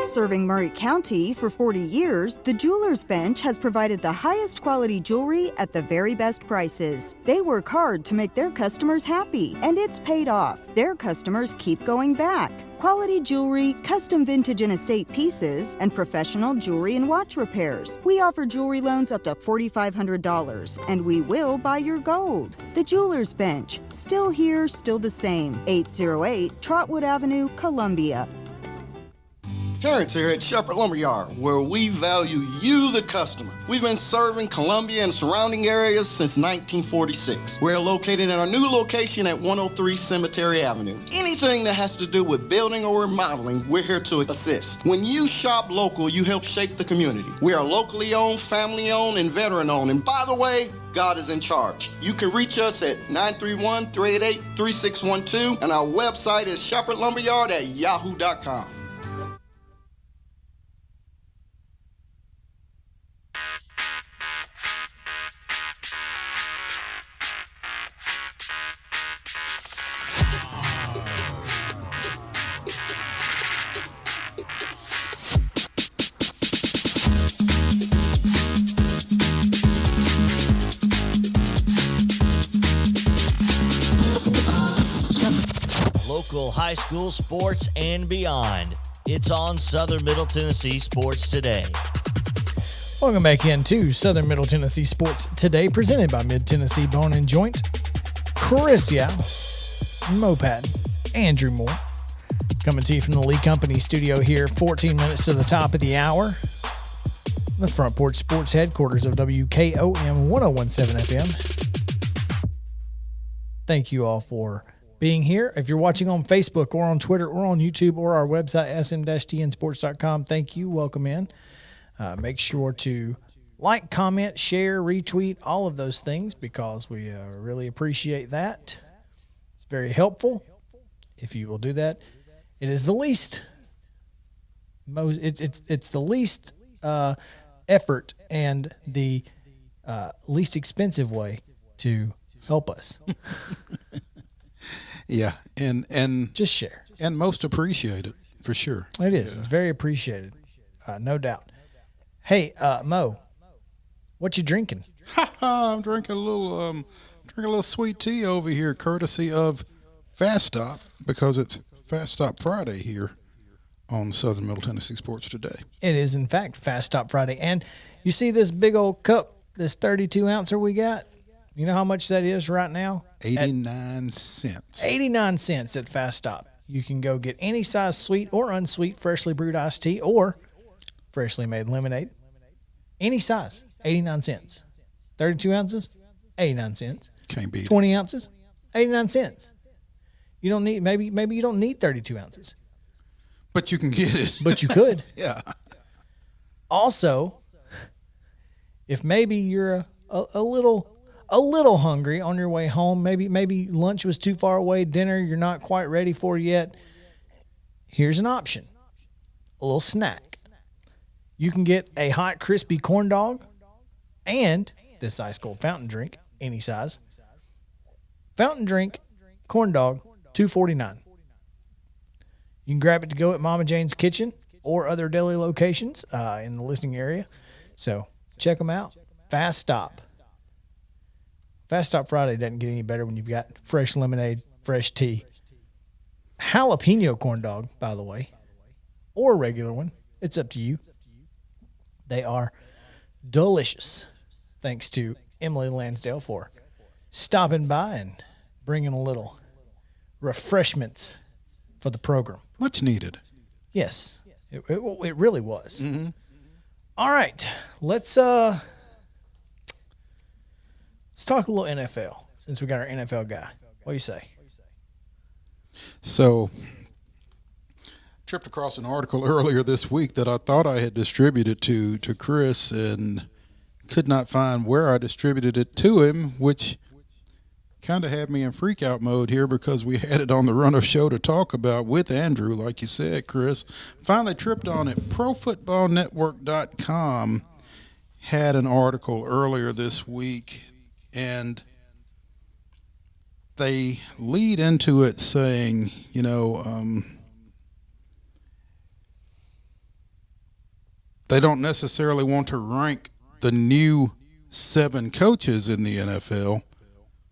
Serving Murray County for 40 years, the Jewelers Bench has provided the highest quality jewelry at the very best prices. They work hard to make their customers happy, and it's paid off. Their customers keep going back. Quality jewelry, custom vintage and estate pieces, and professional jewelry and watch repairs. We offer jewelry loans up to $4,500, and we will buy your gold. The Jewelers Bench, still here, still the same. 808 Trotwood Avenue, Columbia. Terrence here at Shepherd Lumberyard, where we value you, the customer. We've been serving Columbia and surrounding areas since 1946. We're located in our new location at 103 Cemetery Avenue. Anything that has to do with building or remodeling, we're here to assist. When you shop local, you help shape the community. We are locally owned, family owned, and veteran owned. And by the way, God is in charge. You can reach us at 931-388-3612, and our website is shepherdlumberyard@yahoo.com. Local high school sports and beyond. It's on Southern Middle Tennessee Sports Today. Welcome back into Southern Middle Tennessee Sports Today, presented by Mid-Tennessee Bone & Joint. Chris Yow, Mo Patton, Andrew Moore. coming to you from the Lee Company studio here, 14 minutes to the top of the hour. The Front Porch Sports headquarters of WKOM 1017 FM. Thank you all for being here. If you're watching on Facebook or on Twitter or on YouTube or our website, sm-tnsports.com, thank you. Welcome in. Make sure to like, comment, share, retweet, all of those things because we really appreciate that. It's very helpful if you will do that. It is the least it's the least effort and the least expensive way to help us. Yeah, and just share. And most appreciated, for sure. It is. Yeah. It's very appreciated, no doubt. Hey, Mo, what you drinking? I'm drinking a little sweet tea over here, courtesy of Fast Stop, because it's Fast Stop Friday here on Southern Middle Tennessee Sports Today. It is, in fact, Fast Stop Friday. And you see this big old cup, this 32-ouncer we got? You know how much that is right now? 89 cents. 89 cents at Fast Stop. You can go get any size sweet or unsweet freshly brewed iced tea or freshly made lemonade. Any size, 89 cents. 32 ounces, 89 cents. Can't beat 20 ounces, 89 cents. You don't need, maybe you don't need 32 ounces. But you can get it. But you could. Yeah. Also, if maybe you're a little hungry on your way home, maybe lunch was too far away, dinner you're not quite ready for yet, here's an option. A little snack. You can get a hot, crispy corn dog and this ice cold fountain drink, any size. Fountain drink, corn dog, $2.49. You can grab it to go at Mama Jane's Kitchen or other deli locations in the listening area. So check them out. Fast Stop. Fast Stop Friday doesn't get any better when you've got fresh lemonade, fresh tea. Jalapeno corn dog, by the way, or a regular one. It's up to you. They are delicious. Thanks to Emily Lansdale for stopping by and bringing a little refreshments for the program. Much needed. Yes, it really was. Mm-hmm. All right, let's talk a little NFL since we got our NFL guy. What do you say? So, tripped across an article earlier this week that I thought I had distributed to Chris and could not find where I distributed it to him, which kind of had me in freak out mode here because we had it on the run of show to talk about with Andrew, like you said, Chris. Finally tripped on it. ProFootballNetwork.com had an article earlier this week, and they lead into it saying, they don't necessarily want to rank the new 7 coaches in the NFL,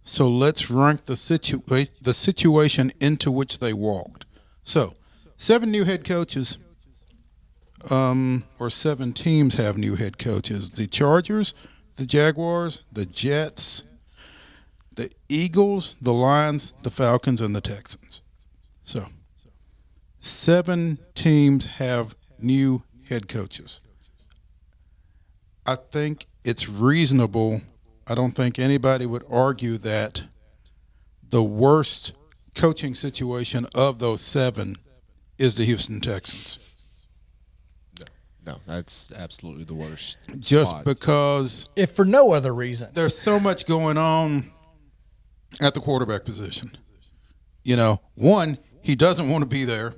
so let's rank the situation into which they walked. So, 7 new head coaches, or 7 teams have new head coaches. The Chargers, the Jaguars, the Jets, the Eagles, the Lions, the Falcons, and the Texans. So, 7 teams have new head coaches. I think it's reasonable. I don't think anybody would argue that the worst coaching situation of those 7 is the Houston Texans. No, that's absolutely the worst. Just spot. Because, if for no other reason, there's so much going on at the quarterback position. One, he doesn't want to be there.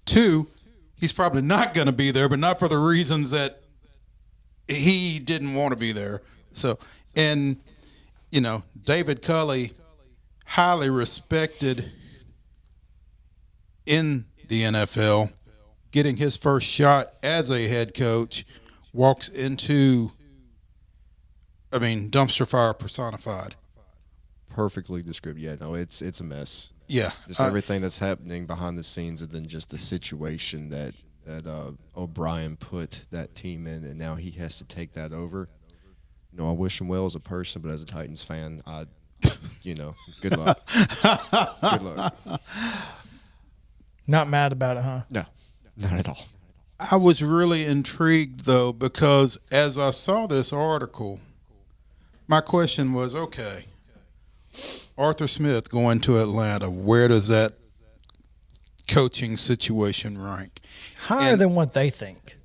2, he's probably not going to be there, but not for the reasons that he didn't want to be there. So, and, David Culley, highly respected in the NFL, getting his first shot as a head coach, walks into, dumpster fire personified. Perfectly described. Yeah, no, it's a mess. Yeah. Just everything that's happening behind the scenes, and then just the situation that O'Brien put that team in, and now he has to take that over. I wish him well as a person, but as a Titans fan, good luck. Good luck. Not mad about it, huh? No, not at all. I was really intrigued, though, because as I saw this article, my question was, okay, Arthur Smith going to Atlanta, where does that coaching situation rank? Higher than what they think.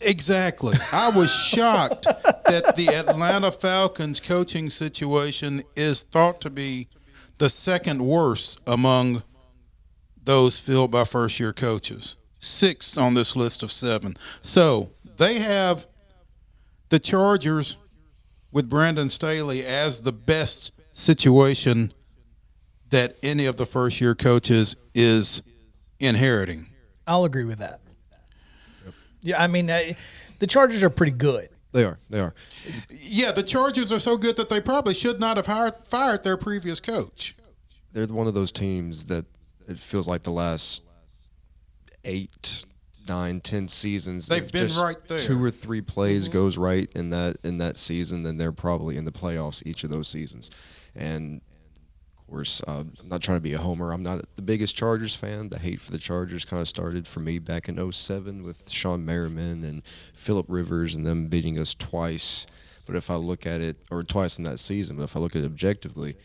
Exactly. I was shocked that the Atlanta Falcons coaching situation is thought to be the second worst among those filled by first-year coaches. 6th on this list of 7. So they have the Chargers with Brandon Staley as the best situation that any of the first-year coaches is inheriting. I'll agree with that. Yeah, I mean, the Chargers are pretty good. They are. They are. Yeah, the Chargers are so good that they probably should not have fired their previous coach. They're one of those teams that it feels like the last 8, 9, 10 seasons they've been just right there. 2 or 3 plays goes right in that season, then they're probably in the playoffs each of those seasons. And of course, I'm not trying to be a homer. I'm not the biggest Chargers fan. The hate for the Chargers kind of started for me back in 07 with Sean Merriman and Phillip Rivers and them beating us twice. But if I look at it, or twice in that season, but if I look at it objectively,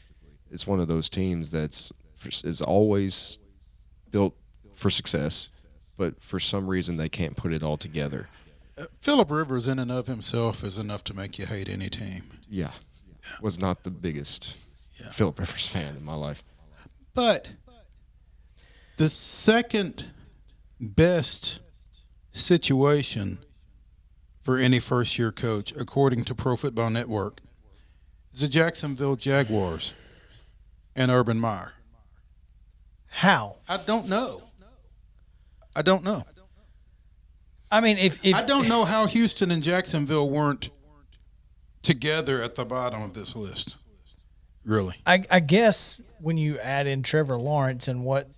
it's one of those teams that's is always built for success, but for some reason they can't put it all together. Phillip Rivers in and of himself is enough to make you hate any team. Yeah. Was not the biggest Phillip Rivers fan in my life. But the second best situation for any first-year coach, according to Pro Football Network, is the Jacksonville Jaguars and Urban Meyer. How? I don't know. I mean, if I don't know how Houston and Jacksonville weren't together at the bottom of this list. Really, I guess when you add in Trevor Lawrence and what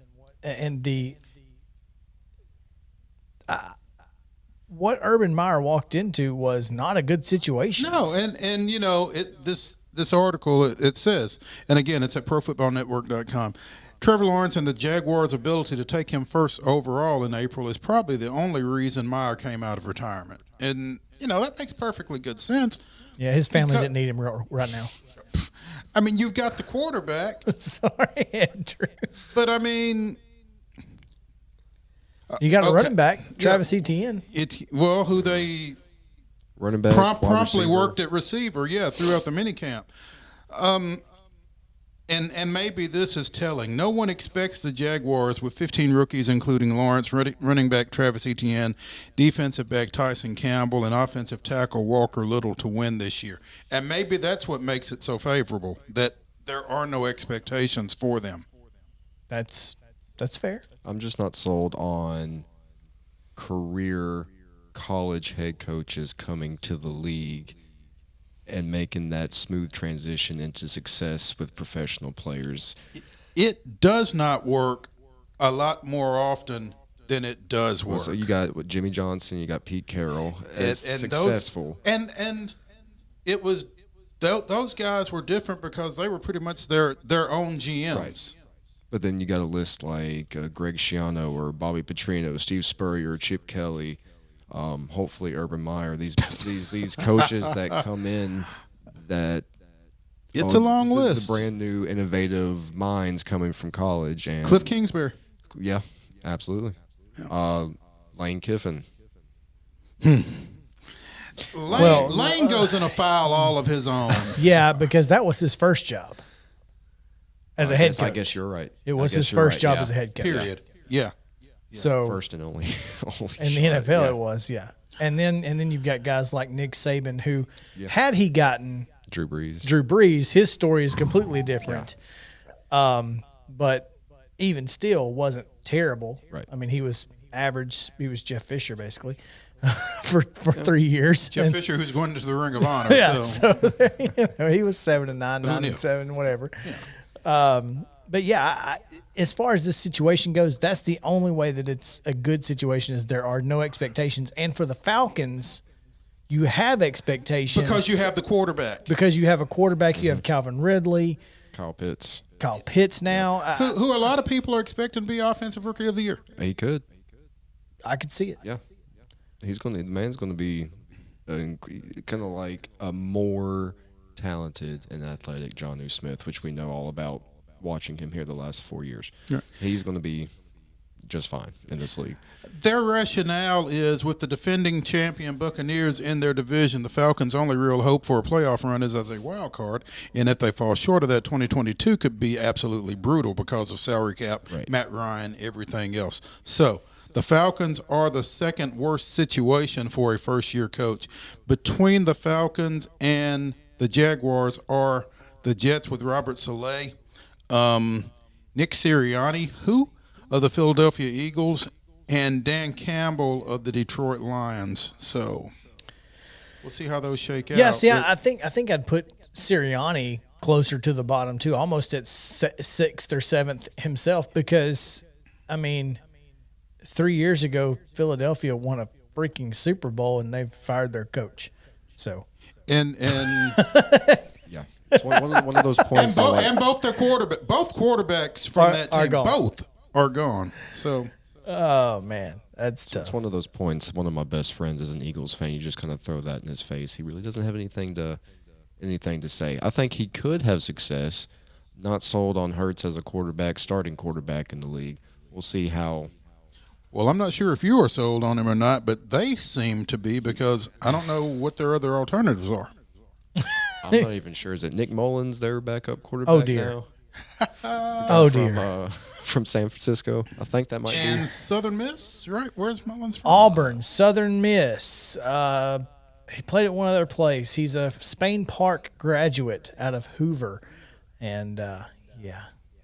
Urban Meyer walked into was not a good situation. No, and you know this article it says, and again it's at ProFootballNetwork.com. Trevor Lawrence and the Jaguars' ability to take him first overall in April is probably the only reason Meyer came out of retirement, and you know that makes perfectly good sense. Yeah, his family didn't need him right now. I mean, you've got the quarterback. Sorry, Andrew. But, I mean... you got a running back, Travis Etienne. Who they running back promptly worked at receiver, throughout the minicamp. And maybe this is telling. No one expects the Jaguars with 15 rookies, including Lawrence, running back Travis Etienne, defensive back Tyson Campbell, and offensive tackle Walker Little to win this year. And maybe that's what makes it so favorable, that there are no expectations for them. That's fair. I'm just not sold on career college head coaches coming to the league and making that smooth transition into success with professional players. It does not work a lot more often than it does work. Well, so you got Jimmy Johnson, you got Pete Carroll as successful. And it was those guys were different because they were pretty much their own GMs. Right. But then you got a list like Greg Schiano or Bobby Petrino, Steve Spurrier, Chip Kelly, hopefully Urban Meyer, these coaches that come in that it's a long list. The brand new innovative minds coming from college and Cliff Kingsbury. Yeah, absolutely. Lane Kiffin. Lane goes in a file all of his own. Yeah, because that was his first job as a head coach. I guess you're right. It was his first job as a head coach. Period. Yeah. So first and only in the NFL it was, and then you've got guys like Nick Saban who, had he gotten Drew Brees, his story is completely different. But even still wasn't terrible. Right. I mean, he was average. He was Jeff Fisher basically for 3 years. Jeff Fisher, who's going to the Ring of Honor. So he was 7-9, 9-7, whatever. Yeah. But as far as this situation goes, that's the only way that it's a good situation is there are no expectations. And for the Falcons, you have expectations. Because you have the quarterback. Because you have a quarterback. You have Calvin Ridley. Kyle Pitts. Kyle Pitts now. Who a lot of people are expecting to be Offensive Rookie of the Year. He could. I could see it. Yeah. The man's going to be kind of like a more talented and athletic Jonnu Smith, which we know all about watching him here the last 4 years. Yeah. He's going to be just fine in this league. Their rationale is with the defending champion Buccaneers in their division, the Falcons' only real hope for a playoff run is as a wild card, and if they fall short of that, 2022 could be absolutely brutal because of salary cap, Right. Matt Ryan, everything else. So the Falcons are the second worst situation for a first-year coach. Between the Falcons and the Jaguars are the Jets with Robert Saleh, Nick Sirianni, of the Philadelphia Eagles, and Dan Campbell of the Detroit Lions. So we'll see how those shake out. Yes, yeah, I think I'd put Sirianni closer to the bottom too, almost at 6th or 7th himself, because I mean, 3 years ago Philadelphia won a freaking Super Bowl and they've fired their coach. So and yeah, it's one of those points. and both quarterbacks from that team both are gone. So, oh man, that's tough. It's one of those points. One of my best friends is an Eagles fan. You just kind of throw that in his face. He really doesn't have anything to say. I think he could have success. Not sold on Hurts as a starting quarterback in the league. We'll see how. Well, I'm not sure if you are sold on him or not, but they seem to be, because I don't know what their other alternatives are. I'm not even sure. Is it Nick Mullins, their backup quarterback? Oh dear. Now? Oh dear. From San Francisco, I think that might be. And Southern Miss, right? Where's Mullins from? Auburn, Southern Miss. He played at one other place. He's a Spain Park graduate out of Hoover, and yeah,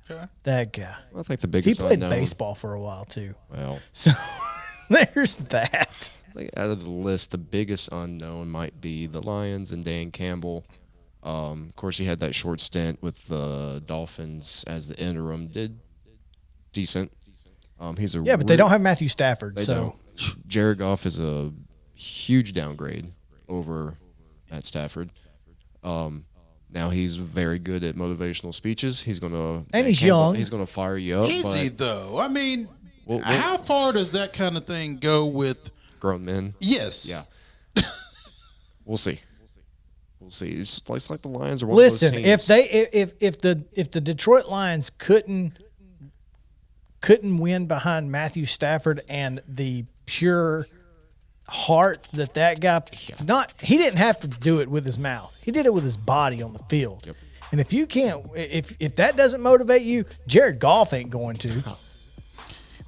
okay. That guy. Well, I think the biggest. He played unknown, baseball for a while too. Well, so there's that. I think out of the list, the biggest unknown might be the Lions and Dan Campbell. Of course, he had that short stint with the Dolphins as the interim. Did decent. He's a but they don't have Matthew Stafford. They don't. Jared Goff is a huge downgrade over Matt Stafford. Now he's very good at motivational speeches. He's gonna he's young. He's gonna fire you up. Is he though? I mean, how far does that kind of thing go with grown men? Yes. Yeah. We'll see. We'll see. It's like the Lions are one Listen, of those teams. if the Detroit Lions couldn't win behind Matthew Stafford and the pure heart that guy he didn't have to do it with his mouth. He did it with his body on the field. Yep. And if you can't, if that doesn't motivate you, Jared Goff ain't going to.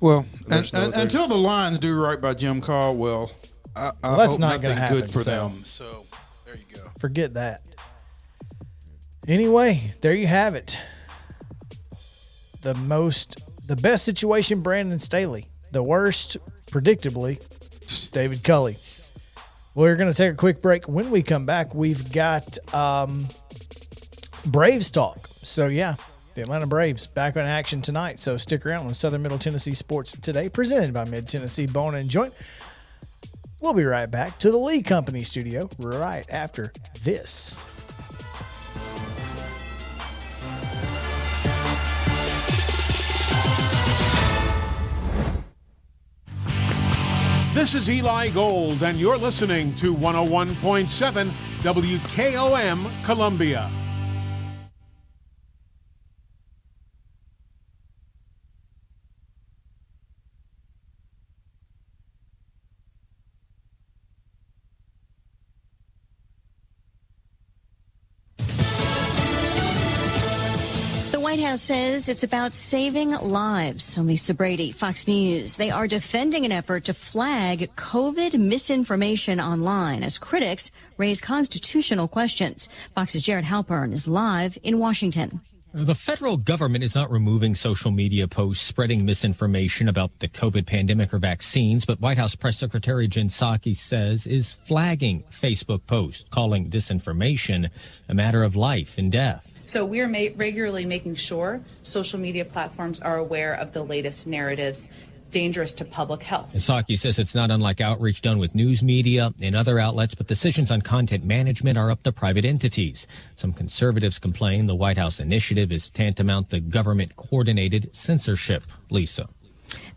Well, until the Lions do right by Jim Caldwell, I that's hope not nothing happen, good for so. them. So there you go. Forget that. Anyway, there you have it. The best situation, Brandon Staley. The worst, predictably, David Culley. We're going to take a quick break. When we come back, we've got Braves talk. So, yeah, the Atlanta Braves back on action tonight. So stick around on Southern Middle Tennessee Sports Today, presented by Mid-Tennessee Bone and Joint. We'll be right back to the Lee Company studio right after this. This is Eli Gold, and you're listening to 101.7 WKOM Columbia. The White House says it's about saving lives. On Lisa Brady, Fox News. They are defending an effort to flag COVID misinformation online as critics raise constitutional questions. Fox's Jared Halpern is live in Washington. The federal government is not removing social media posts spreading misinformation about the COVID pandemic or vaccines, but White House Press Secretary Jen Psaki says is flagging Facebook posts, calling disinformation a matter of life and death. So we are regularly making sure social media platforms are aware of the latest narratives dangerous to public health. Psaki says it's not unlike outreach done with news media and other outlets, but decisions on content management are up to private entities. Some conservatives complain the White House initiative is tantamount to government-coordinated censorship. Lisa.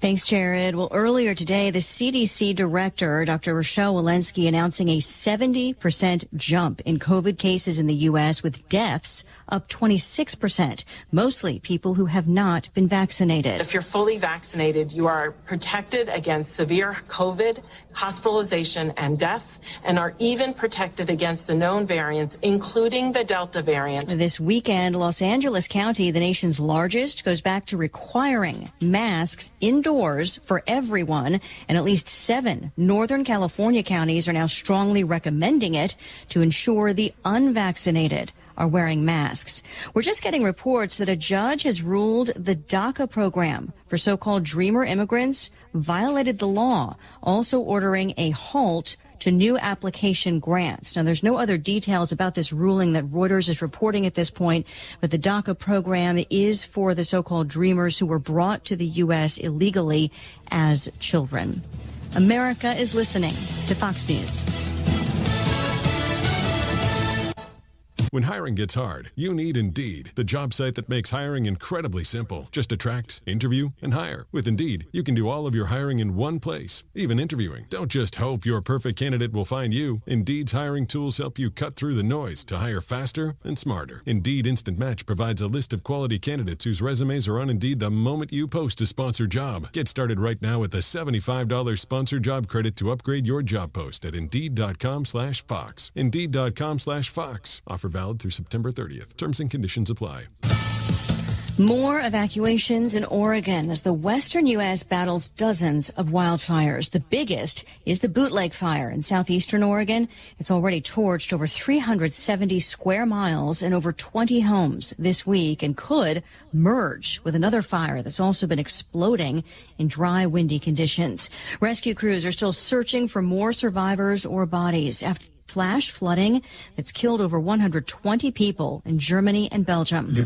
Thanks, Jared. Well, earlier today, the CDC director, Dr. Rochelle Walensky, announcing a 70% jump in COVID cases in the U.S., with deaths up 26%, mostly people who have not been vaccinated. If you're fully vaccinated, you are protected against severe COVID, hospitalization, and death, and are even protected against the known variants, including the Delta variant. This weekend, Los Angeles County, the nation's largest, goes back to requiring masks indoors for everyone, and at least 7 Northern California counties are now strongly recommending it to ensure the unvaccinated are wearing masks. We're just getting reports that a judge has ruled the DACA program for so-called dreamer immigrants violated the law, also ordering a halt to new application grants. Now, there's no other details about this ruling that Reuters is reporting at this point, but the DACA program is for the so-called dreamers who were brought to the U.S. illegally as children. America is listening to Fox News. When hiring gets hard, you need Indeed, the job site that makes hiring incredibly simple. Just attract, interview, and hire. With Indeed, you can do all of your hiring in one place, even interviewing. Don't just hope your perfect candidate will find you. Indeed's hiring tools help you cut through the noise to hire faster and smarter. Indeed Instant Match provides a list of quality candidates whose resumes are on Indeed the moment you post a sponsored job. Get started right now with a $75 sponsored job credit to upgrade your job post at Indeed.com/Fox. Indeed.com/Fox. Offer valid through September 30th. Terms and conditions apply. More evacuations in Oregon as the western U.S. battles dozens of wildfires. The biggest is the Bootleg Fire in southeastern Oregon. It's already torched over 370 square miles and over 20 homes this week and could merge with another fire that's also been exploding in dry, windy conditions. Rescue crews are still searching for more survivors or bodies after flash flooding that's killed over 120 people in Germany and Belgium.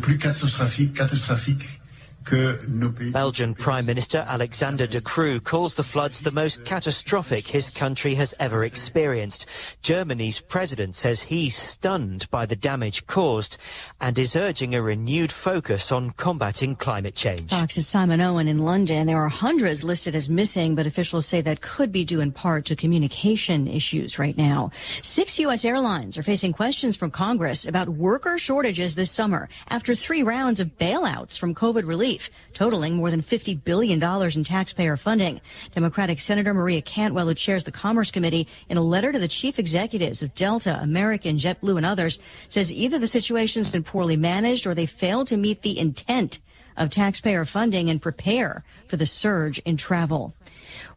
Belgian Prime Minister Alexander De Croo calls the floods the most catastrophic his country has ever experienced. Germany's president says he's stunned by the damage caused and is urging a renewed focus on combating climate change. Fox's Simon Owen in London. There are hundreds listed as missing, but officials say that could be due in part to communication issues right now. 6 U.S. airlines are facing questions from Congress about worker shortages this summer after 3 rounds of bailouts from COVID relief, totaling more than $50 billion in taxpayer funding. Democratic Senator Maria Cantwell, who chairs the Commerce Committee, in a letter to the chief executives of Delta, American, JetBlue, and others, says either the situation's been poorly managed or they failed to meet the intent of taxpayer funding and prepare for the surge in travel.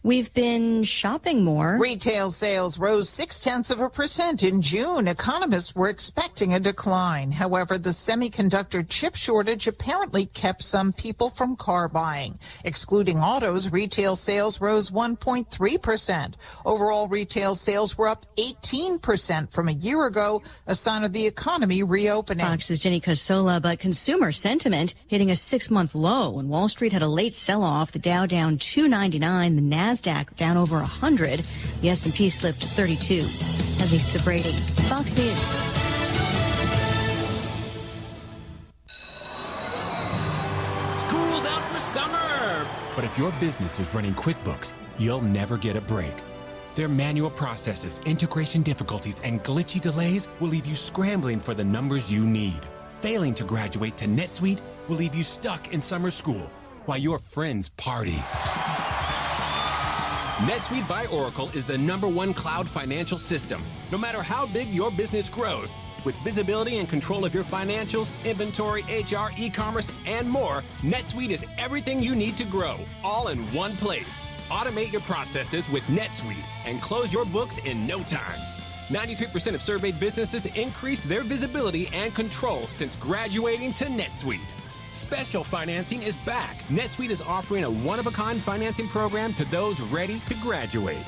We've been shopping more. Retail sales rose 0.6% in June. Economists were expecting a decline. However, the semiconductor chip shortage apparently kept some people from car buying. Excluding autos, retail sales rose 1.3%. Overall, retail sales were up 18% from a year ago, a sign of the economy reopening. Fox's Jenny Casola, but consumer sentiment hitting a 6-month low. When Wall Street had a late sell-off, the Dow down 299, the NASDAQ down over 100. The S&P slipped 32. At Lisa Brady, Fox News. School's out for summer! But if your business is running QuickBooks, you'll never get a break. Their manual processes, integration difficulties, and glitchy delays will leave you scrambling for the numbers you need. Failing to graduate to NetSuite will leave you stuck in summer school while your friends party. NetSuite by Oracle is the #1 cloud financial system. No matter how big your business grows, with visibility and control of your financials, inventory, HR, e-commerce, and more, NetSuite is everything you need to grow, all in one place. Automate your processes with NetSuite and close your books in no time. 93% of surveyed businesses increase their visibility and control since graduating to NetSuite. Special financing is back. NetSuite is offering a one-of-a-kind financing program to those ready to graduate.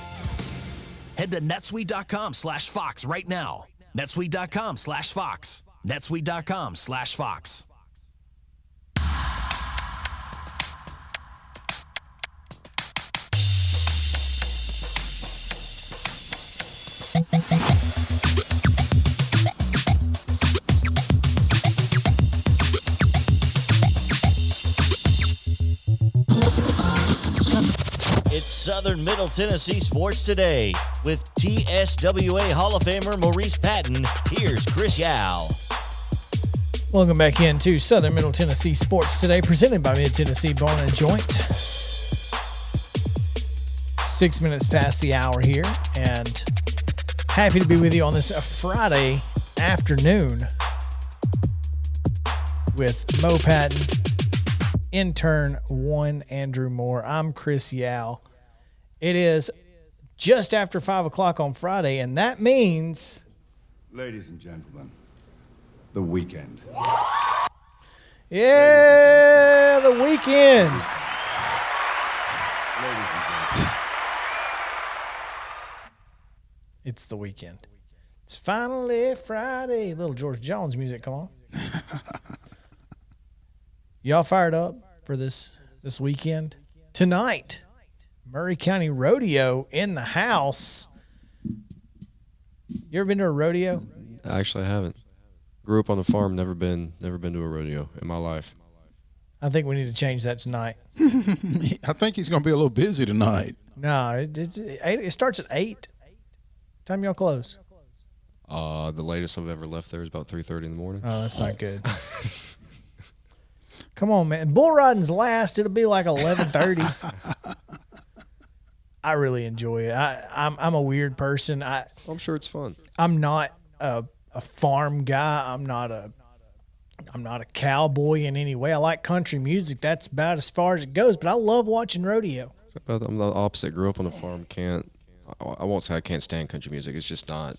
Head to netsuite.com/Fox right now. netsuite.com/Fox. netsuite.com/Fox. It's Southern Middle Tennessee Sports Today with TSWA Hall of Famer Maurice Patton. Here's Chris Yow. Welcome back into Southern Middle Tennessee Sports Today, presented by Mid-Tennessee Bone and Joint. 6 minutes past the hour here, and happy to be with you on this Friday afternoon with Mo Patton, intern 1 Andrew Moore. I'm Chris Yow. It is just after 5 o'clock on Friday, and that means, ladies and gentlemen, the weekend. Yeah, the weekend. Ladies and gentlemen. It's the weekend. It's finally Friday. Little George Jones music, come on. Y'all fired up for this weekend? Tonight, Murray County Rodeo in the house. You ever been to a rodeo? Actually, I haven't. Grew up on a farm, never been to a rodeo in my life. I think we need to change that tonight. I think he's going to be a little busy tonight. No, it starts at 8. Time y'all close? The latest I've ever left there is about 3:30 in the morning. Oh, that's not good. Come on, man. Bull riding's last. It'll be like 11:30. I really enjoy it. I'm a weird person. I'm sure it's fun. I'm not a farm guy. I'm not a cowboy in any way. I like country music. That's about as far as it goes. But I love watching rodeo. I'm the opposite. Grew up on a farm. I won't say I can't stand country music. It's just not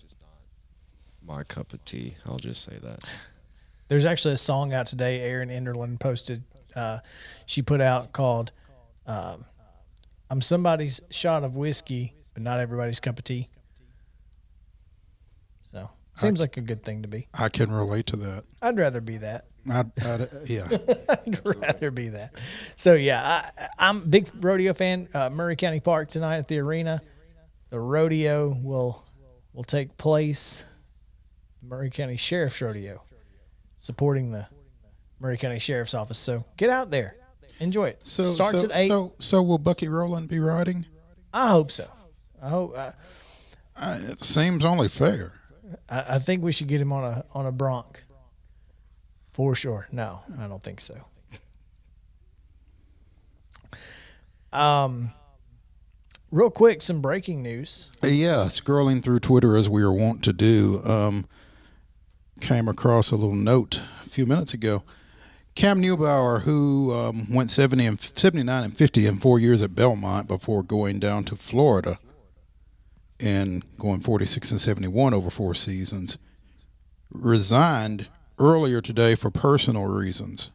my cup of tea. I'll just say that. There's actually a song out today. Erin Enderlin posted. She put out called "I'm Somebody's Shot of Whiskey, but Not Everybody's Cup of Tea." So seems like a good thing to be. I can relate to that. I'd rather be that. Yeah. I'd rather be that. So yeah, I'm a big rodeo fan. Murray County Park tonight at the arena. The rodeo will take place. Murray County Sheriff's Rodeo, supporting the Murray County Sheriff's Office. So get out there, enjoy it. Starts at 8. So will Bucky Rowland be riding? I hope so. I hope. It seems only fair. I think we should get him on a bronc. For sure. No, I don't think so. Real quick, some breaking news. Yeah, scrolling through Twitter as we are wont to do, came across a little note a few minutes ago. Cam Neubauer, who went 79 and 50 in 4 years at Belmont before going down to Florida and going 46 and 71 over 4 seasons, resigned earlier today for personal reasons.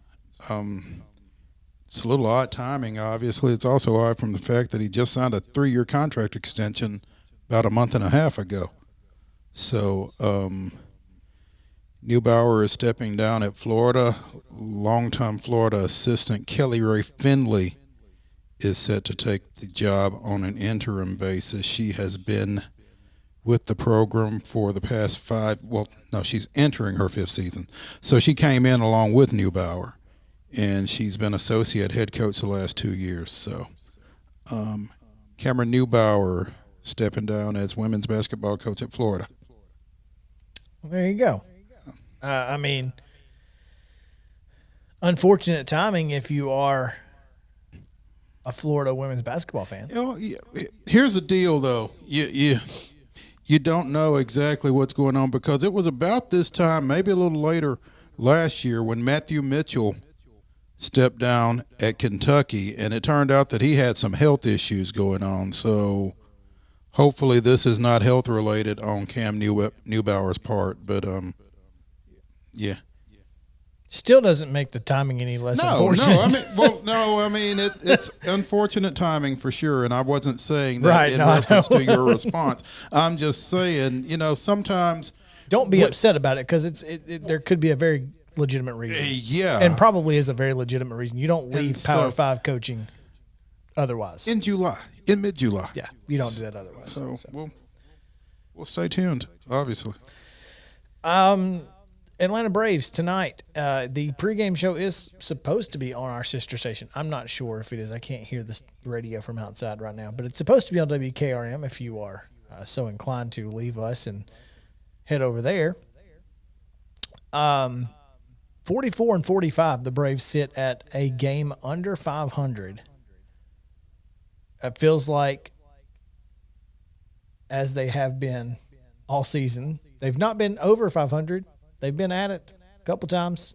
It's a little odd timing, obviously. It's also odd from the fact that he just signed a 3-year contract extension about a month and a half ago. So Neubauer is stepping down at Florida. Longtime Florida assistant Kelly Ray Finley is set to take the job on an interim basis. She has been with the program for the past 5. Well, no, she's entering her 5th season. So she came in along with Neubauer, and she's been associate head coach the last 2 years. So Cameron Neubauer stepping down as women's basketball coach at Florida. There you go. I mean, unfortunate timing if you are a Florida women's basketball fan. Here's the deal, though. You don't know exactly what's going on because it was about this time, maybe a little later last year, when Matthew Mitchell stepped down at Kentucky, and it turned out that he had some health issues going on. So hopefully this is not health related on Cam Neubauer's part, but yeah. Still doesn't make the timing any less unfortunate. I mean, it's unfortunate timing for sure, and I wasn't saying that in reference to your response. I'm just saying, sometimes don't be upset about it because there could be a very legitimate reason. Yeah, and probably is a very legitimate reason. You don't leave Power 5 coaching otherwise. In mid-July. Yeah, you don't do that otherwise. So Well, stay tuned, obviously. Atlanta Braves tonight. The pregame show is supposed to be on our sister station. I'm not sure if it is. I can't hear this radio from outside right now, but it's supposed to be on WKRM if you are so inclined to leave us and head over there. 44 and 45, the Braves sit at a game under 500. It feels like, as they have been all season, they've not been over 500. They've been at it a couple times.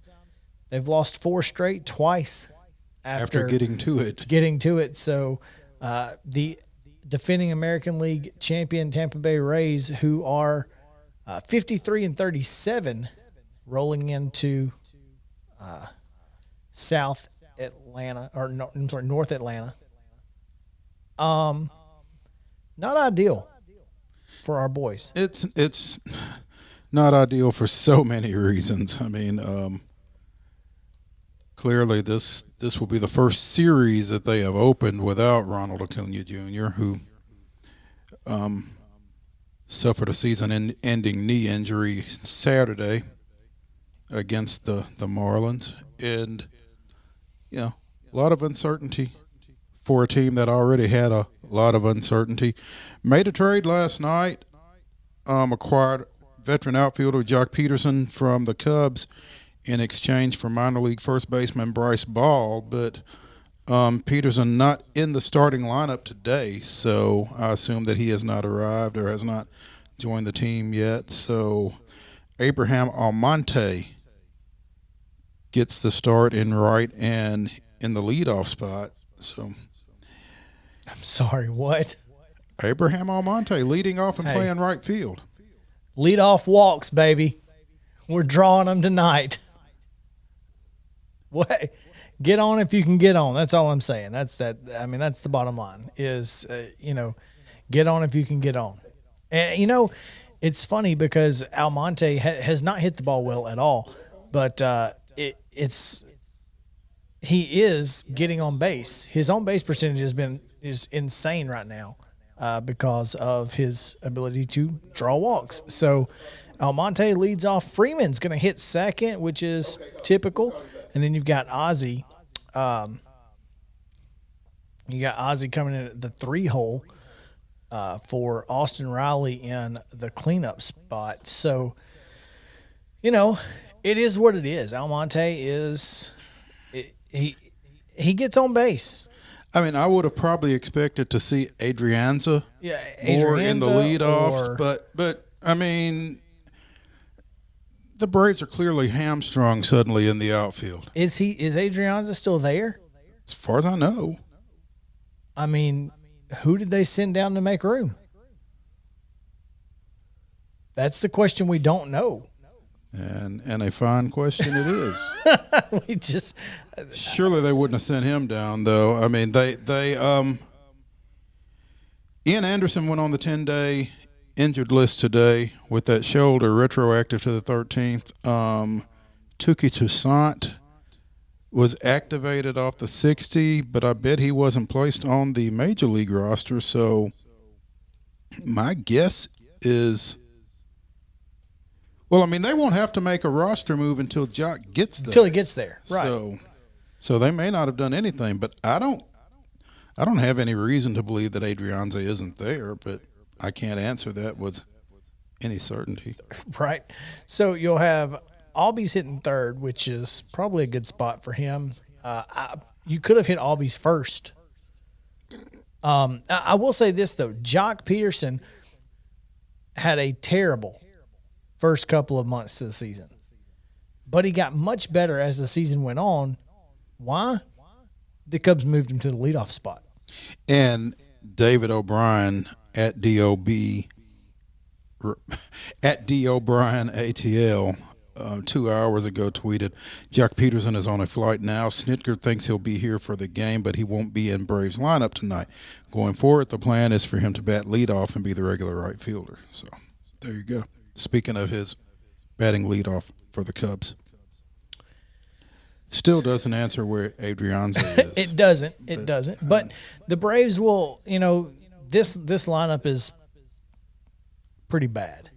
They've lost 4 straight twice after getting to it. So the defending American League champion Tampa Bay Rays, who are 53 and 37, rolling into South Atlanta, or no, I'm sorry, North Atlanta. Not ideal for our boys. It's not ideal for so many reasons. I mean, clearly this will be the first series that they have opened without Ronald Acuna Jr., who suffered a season-ending knee injury Saturday against the Marlins. And, a lot of uncertainty for a team that already had a lot of uncertainty. Made a trade last night, acquired veteran outfielder Jock Peterson from the Cubs in exchange for minor league first baseman Bryce Ball, but Peterson not in the starting lineup today, so I assume that he has not arrived or has not joined the team yet. So Abraham Almonte gets the start in right and in the leadoff spot. So I'm sorry, what? Abraham Almonte leading off and playing right field. Leadoff walks, baby. We're drawing them tonight. What? Get on if you can get on. That's all I'm saying. That's the bottom line is, get on if you can get on. And, it's funny because Almonte has not hit the ball well at all, but he is getting on base. His on base percentage is insane right now because of his ability to draw walks. So Almonte leads off. Freeman's going to hit second, which is typical. And then you've got Ozzie. You got Ozzie coming in at the 3-hole for Austin Riley in the cleanup spot. So, it is what it is. Almonte is he gets on base. I mean, I would have probably expected to see Adrianza more in the leadoffs, but I mean, the Braves are clearly hamstrung suddenly in the outfield. Is Adrianza still there? As far as I know. I mean, who did they send down to make room? That's the question we don't know. And a fine question it is. Surely they wouldn't have sent him down, though. I mean, they Ian Anderson went on the 10-day injured list today with that shoulder, retroactive to the 13th. Tuki Toussaint was activated off the 60, but I bet he wasn't placed on the major league roster. So my guess is, well, I mean, they won't have to make a roster move until Jock gets there. Until he gets there, right? So they may not have done anything, but I don't have any reason to believe that Adrianza isn't there, but I can't answer that with any certainty. Right. So you'll have Albies hitting third, which is probably a good spot for him. You could have hit Albies first. I will say this, though. Jock Peterson had a terrible first couple of months to the season, but he got much better as the season went on. Why? The Cubs moved him to the leadoff spot. And David O'Brien at DOBRIAN ATL 2 hours ago tweeted, Jock Peterson is on a flight now. Snitker thinks he'll be here for the game, but he won't be in Braves lineup tonight. Going forward, the plan is for him to bat leadoff and be the regular right fielder. So there you go. Speaking of his batting leadoff for the Cubs. Still doesn't answer where Adrianza is. It doesn't. But the Braves will, this lineup is pretty bad.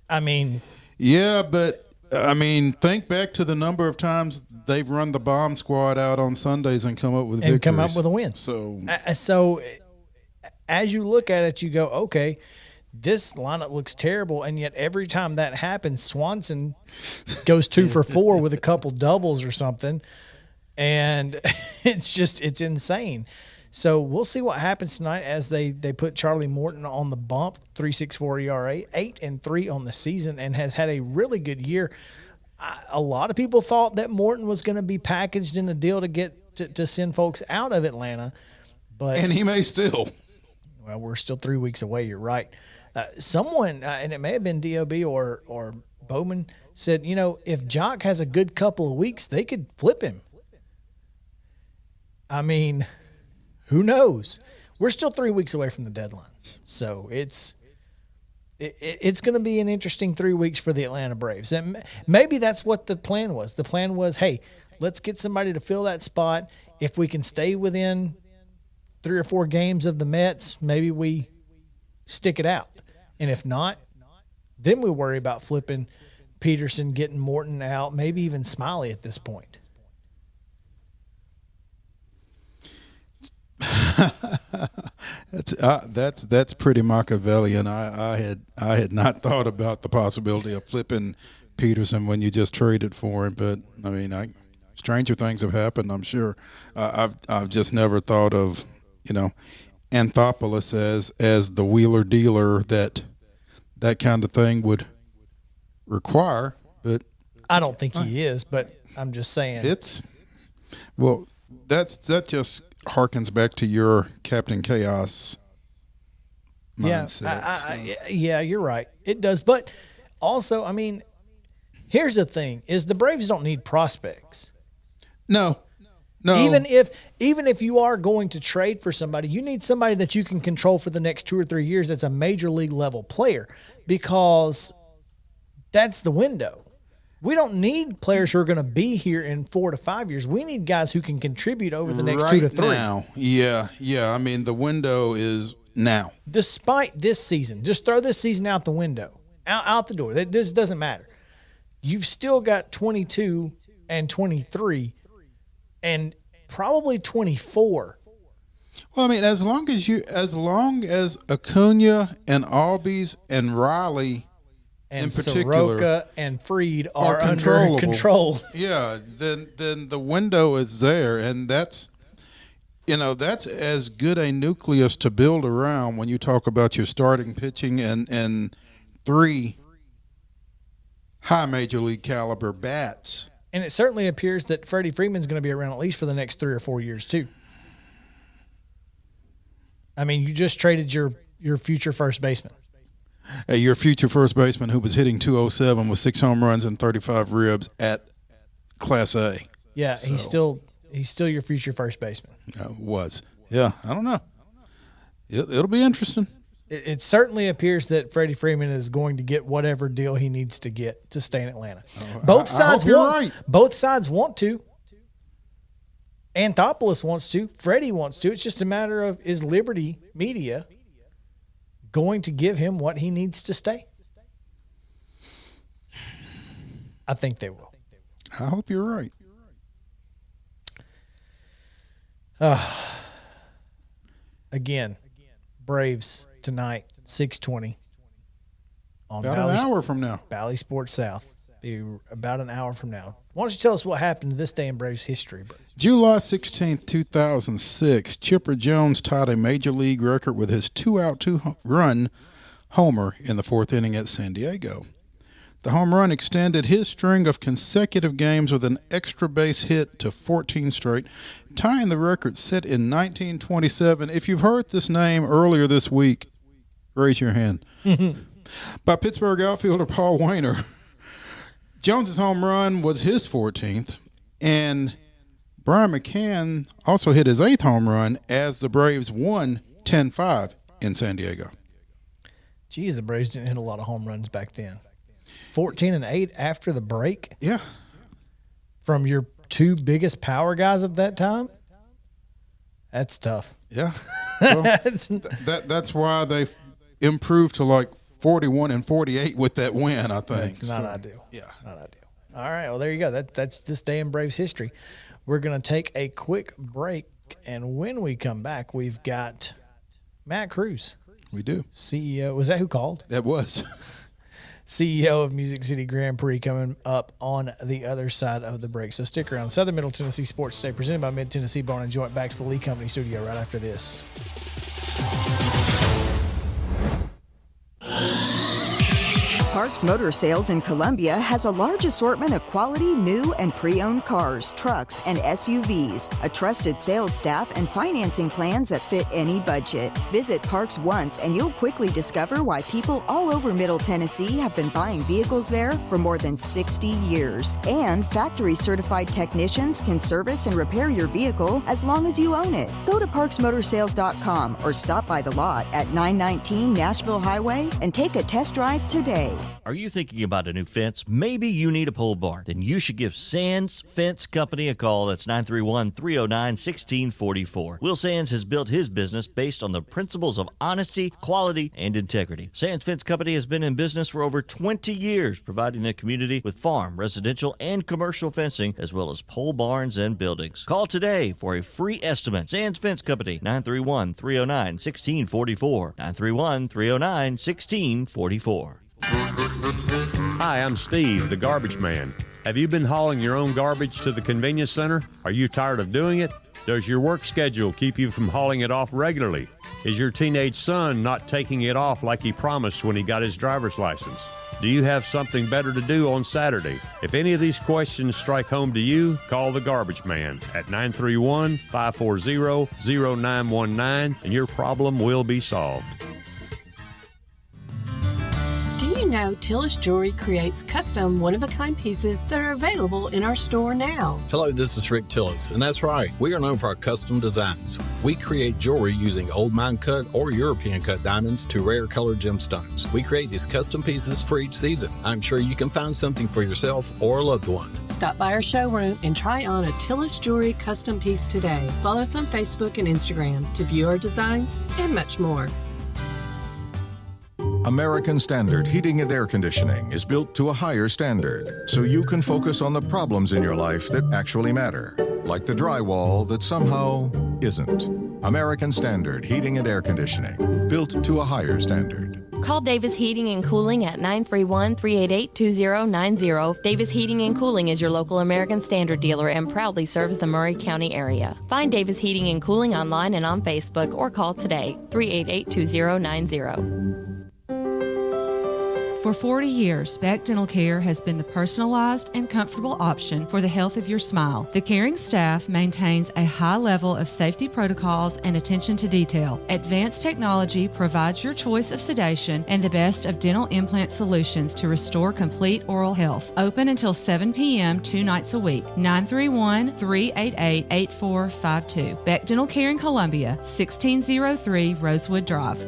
I mean, yeah, but I mean, think back to the number of times they've run the bomb squad out on Sundays and come up with victories. Come up with a win. So as you look at it, you go, okay, this lineup looks terrible, and yet every time that happens, Swanson goes 2 for 4 with a couple doubles or something, and it's insane. So we'll see what happens tonight as they put Charlie Morton on the bump, 3.64 ERA, 8-3 on the season, and has had a really good year. A lot of people thought that Morton was going to be packaged in a deal to get to send folks out of Atlanta, and he may still. Well, we're still 3 weeks away. You're right. Someone, and it may have been DOB or Bowman, said, if Jock has a good couple of weeks, they could flip him. I mean, who knows? We're still 3 weeks away from the deadline. So it's going to be an interesting 3 weeks for the Atlanta Braves. And maybe that's what the plan was. The plan was, hey, let's get somebody to fill that spot. If we can stay within 3 or 4 games of the Mets, maybe we stick it out. And if not, then we worry about flipping Peterson, getting Morton out, maybe even Smiley at this point. That's pretty Machiavellian. I had not thought about the possibility of flipping Peterson when you just traded for him, but I mean, stranger things have happened, I'm sure. I've just never thought of Anthopoulos as the wheeler dealer that kind of thing would require, but I don't think he is, but I'm just saying that just harkens back to your Captain Chaos mindset. Yeah, you're right. It does, but also, I mean, here's the thing: is the Braves don't need prospects. No. Even if you are going to trade for somebody, you need somebody that you can control for the next 2 or 3 years that's a major league level player, because that's the window. We don't need players who are going to be here in 4 to 5 years. We need guys who can contribute over the next 2 to 3. Now. Yeah. I mean, the window is now. Despite this season, just throw this season out the window, out the door. This doesn't matter. You've still got 22 and 23 and probably 24. Well, I mean, as long as Acuna and Albies and Riley and in particular Soroka and Fried are under control. Yeah, then the window is there, and that's as good a nucleus to build around when you talk about your starting pitching and 3 high major league caliber bats. And it certainly appears that Freddie Freeman's going to be around at least for the next 3 or 4 years too. I mean, you just traded your future first baseman. Your future first baseman who was hitting .207 with 6 home runs and 35 ribs at Class A. Yeah, so, he's still your future first baseman. Was. Yeah, I don't know. It'll be interesting. It certainly appears that Freddie Freeman is going to get whatever deal he needs to get to stay in Atlanta. Both sides want to. Anthopoulos wants to. Freddie wants to. It's just a matter of, is Liberty Media going to give him what he needs to stay? I think they will. I hope you're right. Again, Braves tonight, 6:20 on about an hour from now. Bally Sports South. Be about an hour from now. Why don't you tell us what happened this day in Braves history? July 16th, 2006, Chipper Jones tied a major league record with his 2-out, 2-run homer in the 4th inning at San Diego. The home run extended his string of consecutive games with an extra base hit to 14 straight, tying the record set in 1927. If you've heard this name earlier this week, raise your hand. By Pittsburgh outfielder Paul Wainer. Jones's home run was his 14th, and Brian McCann also hit his 8th home run as the Braves won 10-5 in San Diego. Geez, the Braves didn't hit a lot of home runs back then. 14 and 8 after the break? Yeah. From your 2 biggest power guys at that time? That's tough. Yeah. Well, that's why they improved to like 41-48 with that win, I think. It's not ideal. Yeah. Not ideal. All right. Well, there you go. That's this day in Braves history. We're going to take a quick break, and when we come back, we've got Matt Cruz. We do. CEO. Was that who called? That was. CEO of Music City Grand Prix coming up on the other side of the break. So stick around. Southern Middle Tennessee Sports Today, presented by Mid-Tennessee Bone and Joint. Back to the Lee Company studio right after this. Parks Motor Sales in Columbia has a large assortment of quality new and pre-owned cars, trucks, and SUVs, a trusted sales staff, and financing plans that fit any budget. Visit Parks once and you'll quickly discover why people all over Middle Tennessee have been buying vehicles there for more than 60 years. And factory-certified technicians can service and repair your vehicle as long as you own it. Go to parksmotorsales.com or stop by the lot at 919 Nashville Highway and take a test drive today. Are you thinking about a new fence? Maybe you need a pole barn. Then you should give Sands Fence Company a call. That's 931-309-1644. Will Sands has built his business based on the principles of honesty, quality, and integrity. Sands Fence Company has been in business for over 20 years, providing the community with farm, residential, and commercial fencing, as well as pole barns and buildings. Call today for a free estimate. Sands Fence Company, 931-309-1644. 931-309-1644. Hi, I'm Steve, the garbage man. Have you been hauling your own garbage to the convenience center? Are you tired of doing it? Does your work schedule keep you from hauling it off regularly? Is your teenage son not taking it off like he promised when he got his driver's license? Do you have something better to do on Saturday? If any of these questions strike home to you, call the garbage man at 931-540-0919 and your problem will be solved. Do you know Tillis Jewelry creates custom one-of-a-kind pieces that are available in our store now? Hello, this is Rick Tillis, and that's right. We are known for our custom designs. We create jewelry using old mine cut or European cut diamonds to rare colored gemstones. We create these custom pieces for each season. I'm sure you can find something for yourself or a loved one. Stop by our showroom and try on a Tillis Jewelry custom piece today. Follow us on Facebook and Instagram to view our designs and much more. American Standard Heating and Air Conditioning is built to a higher standard, so you can focus on the problems in your life that actually matter, like the drywall that somehow isn't. American Standard Heating and Air Conditioning, built to a higher standard. Call Davis Heating and Cooling at 931-388-2090. Davis Heating and Cooling is your local American Standard dealer and proudly serves the Murray County area. Find Davis Heating and Cooling online and on Facebook or call today, 388-2090. For 40 years, Beck Dental Care has been the personalized and comfortable option for the health of your smile. The caring staff maintains a high level of safety protocols and attention to detail. Advanced technology provides your choice of sedation and the best of dental implant solutions to restore complete oral health. Open until 7 p.m. 2 nights a week. 931-388-8452. Beck Dental Care in Columbia, 1603 Rosewood Drive.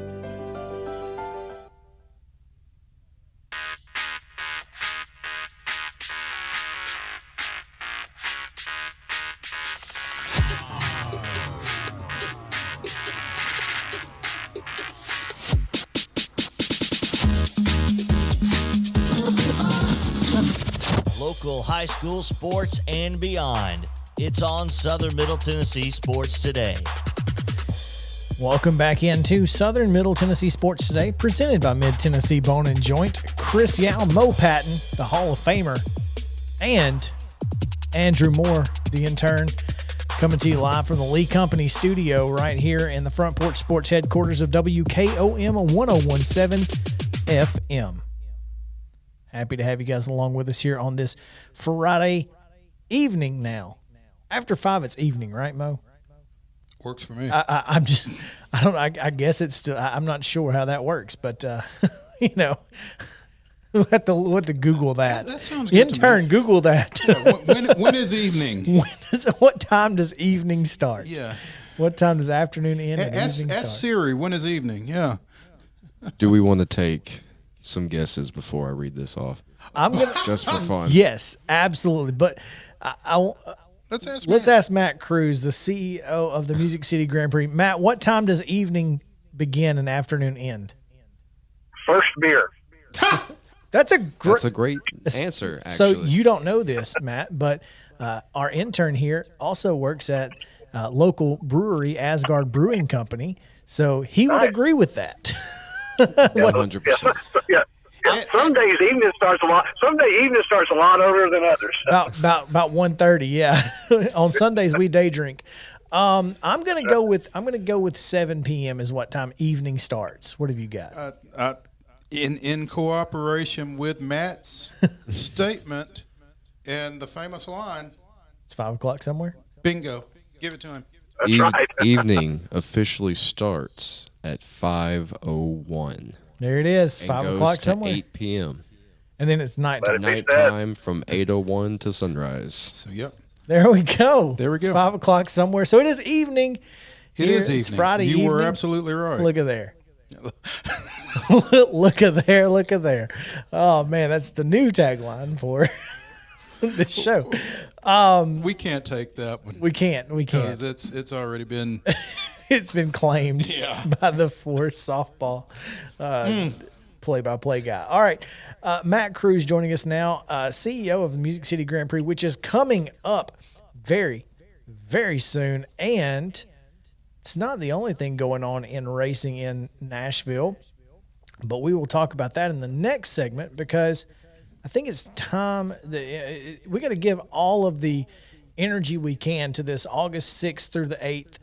Local high school sports and beyond. It's on Southern Middle Tennessee Sports Today. Welcome back into Southern Middle Tennessee Sports Today, presented by Mid-Tennessee Bone and Joint. Chris Yow, Mo Patton, the Hall of Famer, and Andrew Moore, the intern, coming to you live from the Lee Company studio right here in the Front Porch Sports headquarters of WKOM 1017 FM. Happy to have you guys along with us here on this Friday evening now. After 5, it's evening, right, Mo? Works for me. I guess it's still, I'm not sure how that works, but, we'll have to Google that. That sounds good Intern, to me. Google that. Yeah, when is evening? What time does evening start? Yeah. What time does afternoon end and evening start? Ask Siri, when is evening? Yeah. Do we want to take some guesses before I read this off? I'm gonna just for fun. Yes, absolutely. But let's ask Matt Cruz, the CEO of the Music City Grand Prix. Matt, what time does evening begin and afternoon end? first beer. That's a great answer, So actually. you don't know this, Matt, but our intern here also works at local brewery, Asgard Brewing Company. So he would agree with that. 100%. Yeah. Some days evening starts a lot. Some day evening starts a lot earlier than others. About 1:30, yeah. On Sundays we day drink. I'm gonna go with 7 p.m. is what time evening starts. What have you got? In cooperation with Matt's statement and the famous line, it's 5 o'clock somewhere. Bingo. Give it to him. That's right. Evening officially starts at 5:01. There it is, and 5 goes o'clock to somewhere. 8 p.m. And then it's nighttime. Nighttime from 8:01 to sunrise. So yep. There we go. There we go. It's 5 o'clock somewhere. So it is evening. It Here. is evening. It's Friday you evening. were absolutely right. Look at there. Look at there. Look at there. Oh, man, that's the new tagline for the show. We can't take that one. We can't. Because it's already been it's been claimed by the Force softball play-by-play guy. All right. Matt Cruz joining us now, CEO of the Music City Grand Prix, which is coming up very, very soon. And it's not the only thing going on in racing in Nashville, but we will talk about that in the next segment because I think it's time. We got to give all of the energy we can to this August 6th through the 8th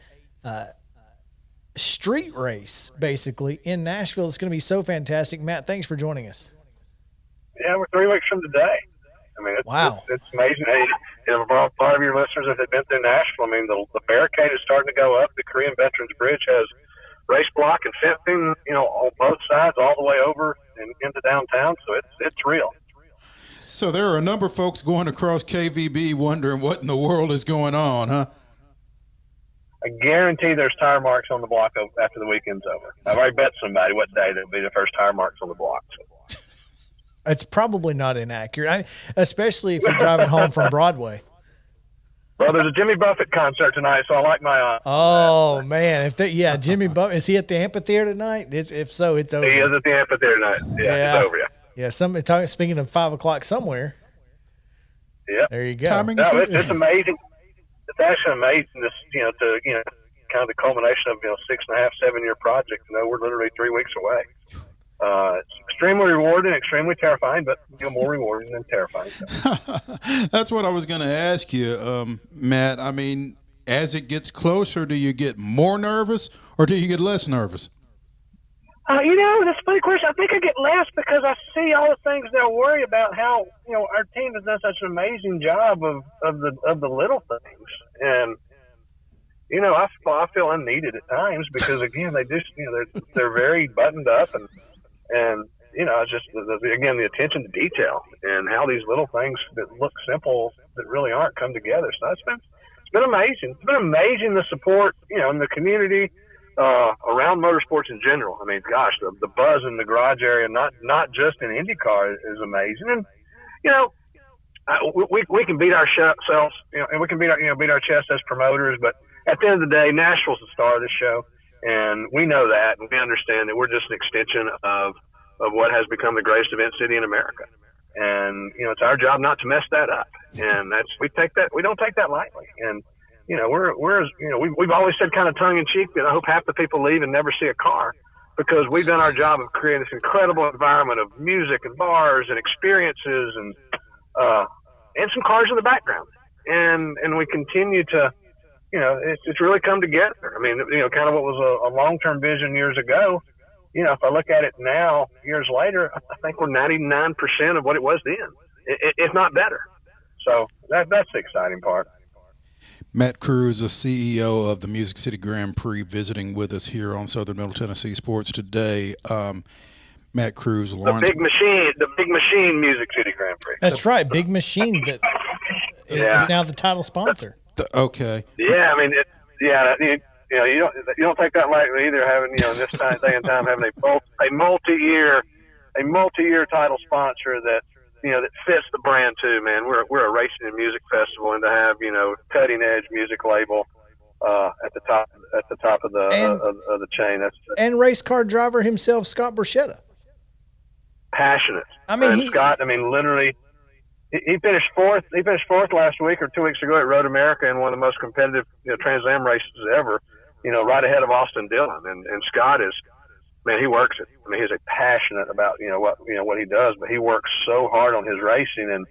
street race, basically, in Nashville. It's going to be so fantastic. Matt, thanks for joining us. Yeah, we're 3 weeks from today. I mean, it's amazing. Hey, a lot of your listeners that have been through Nashville, I mean, the barricade is starting to go up. The Korean Veterans Bridge has race block and fencing, on both sides all the way over and into downtown. So it's real. So there are a number of folks going across KVB wondering what in the world is going on, huh? I guarantee there's tire marks on the block after the weekend's over. I've already bet somebody what day there'll be the first tire marks on the block. So. It's probably not inaccurate, especially if you're driving home from Broadway. Well, there's a Jimmy Buffett concert tonight, so I like my odds. Oh, man. Jimmy Buffett, is he at the amphitheater tonight? If so, it's over. He is at the amphitheater tonight. Yeah, it's over, yeah. Yeah, speaking of 5 o'clock somewhere. Yeah. There you go. It's amazing. It's actually amazing to kind of the culmination of 6.5, 7 year project. We're literally 3 weeks away. It's extremely rewarding, extremely terrifying, but more rewarding than terrifying. That's what I was going to ask you, Matt. I mean, as it gets closer, do you get more nervous or do you get less nervous? That's a funny question. I think I get less because I see all the things they'll worry about. How our team has done such an amazing job of the little things, and I feel unneeded at times because again they just they're very buttoned up and just again the attention to detail and how these little things that look simple that really aren't come together. So it's been amazing. It's been amazing the support in the community. Around motorsports in general. I mean, gosh, the buzz in the garage area, not just in IndyCar, is amazing. And we can beat ourselves, and we can beat our chest as promoters. But at the end of the day, Nashville's the star of this show, and we know that, and we understand that we're just an extension of what has become the greatest event city in America. And it's our job not to mess that up, and we don't take that lightly. And we've always said kind of tongue in cheek that I hope half the people leave and never see a car because we've done our job of creating this incredible environment of music and bars and experiences and some cars in the background. And we continue to, it's really come together. I mean, kind of what was a long-term vision years ago. If I look at it now, years later, I think we're 99% of what it was then, if not better. So that's the exciting part. Matt Cruz, the CEO of the Music City Grand Prix, visiting with us here on Southern Middle Tennessee Sports today. Matt Cruz, the big machine Music City Grand Prix. That's right, Big Machine that is now the title sponsor. Okay. Yeah, I mean, you don't take that lightly either. Having this day and time having a multi-year title sponsor that fits the brand too, man. We're a racing and music festival, and to have cutting edge music label at the top of the chain. And race car driver himself, Scott Borchetta. passionate. I mean, and Scott, I mean, literally, he finished fourth. He finished fourth last week or 2 weeks ago at Road America in one of the most competitive Trans Am races ever. Right ahead of Austin Dillon. And Scott is, man, he works it. I mean, he's passionate about what he does, but he works so hard on his racing. And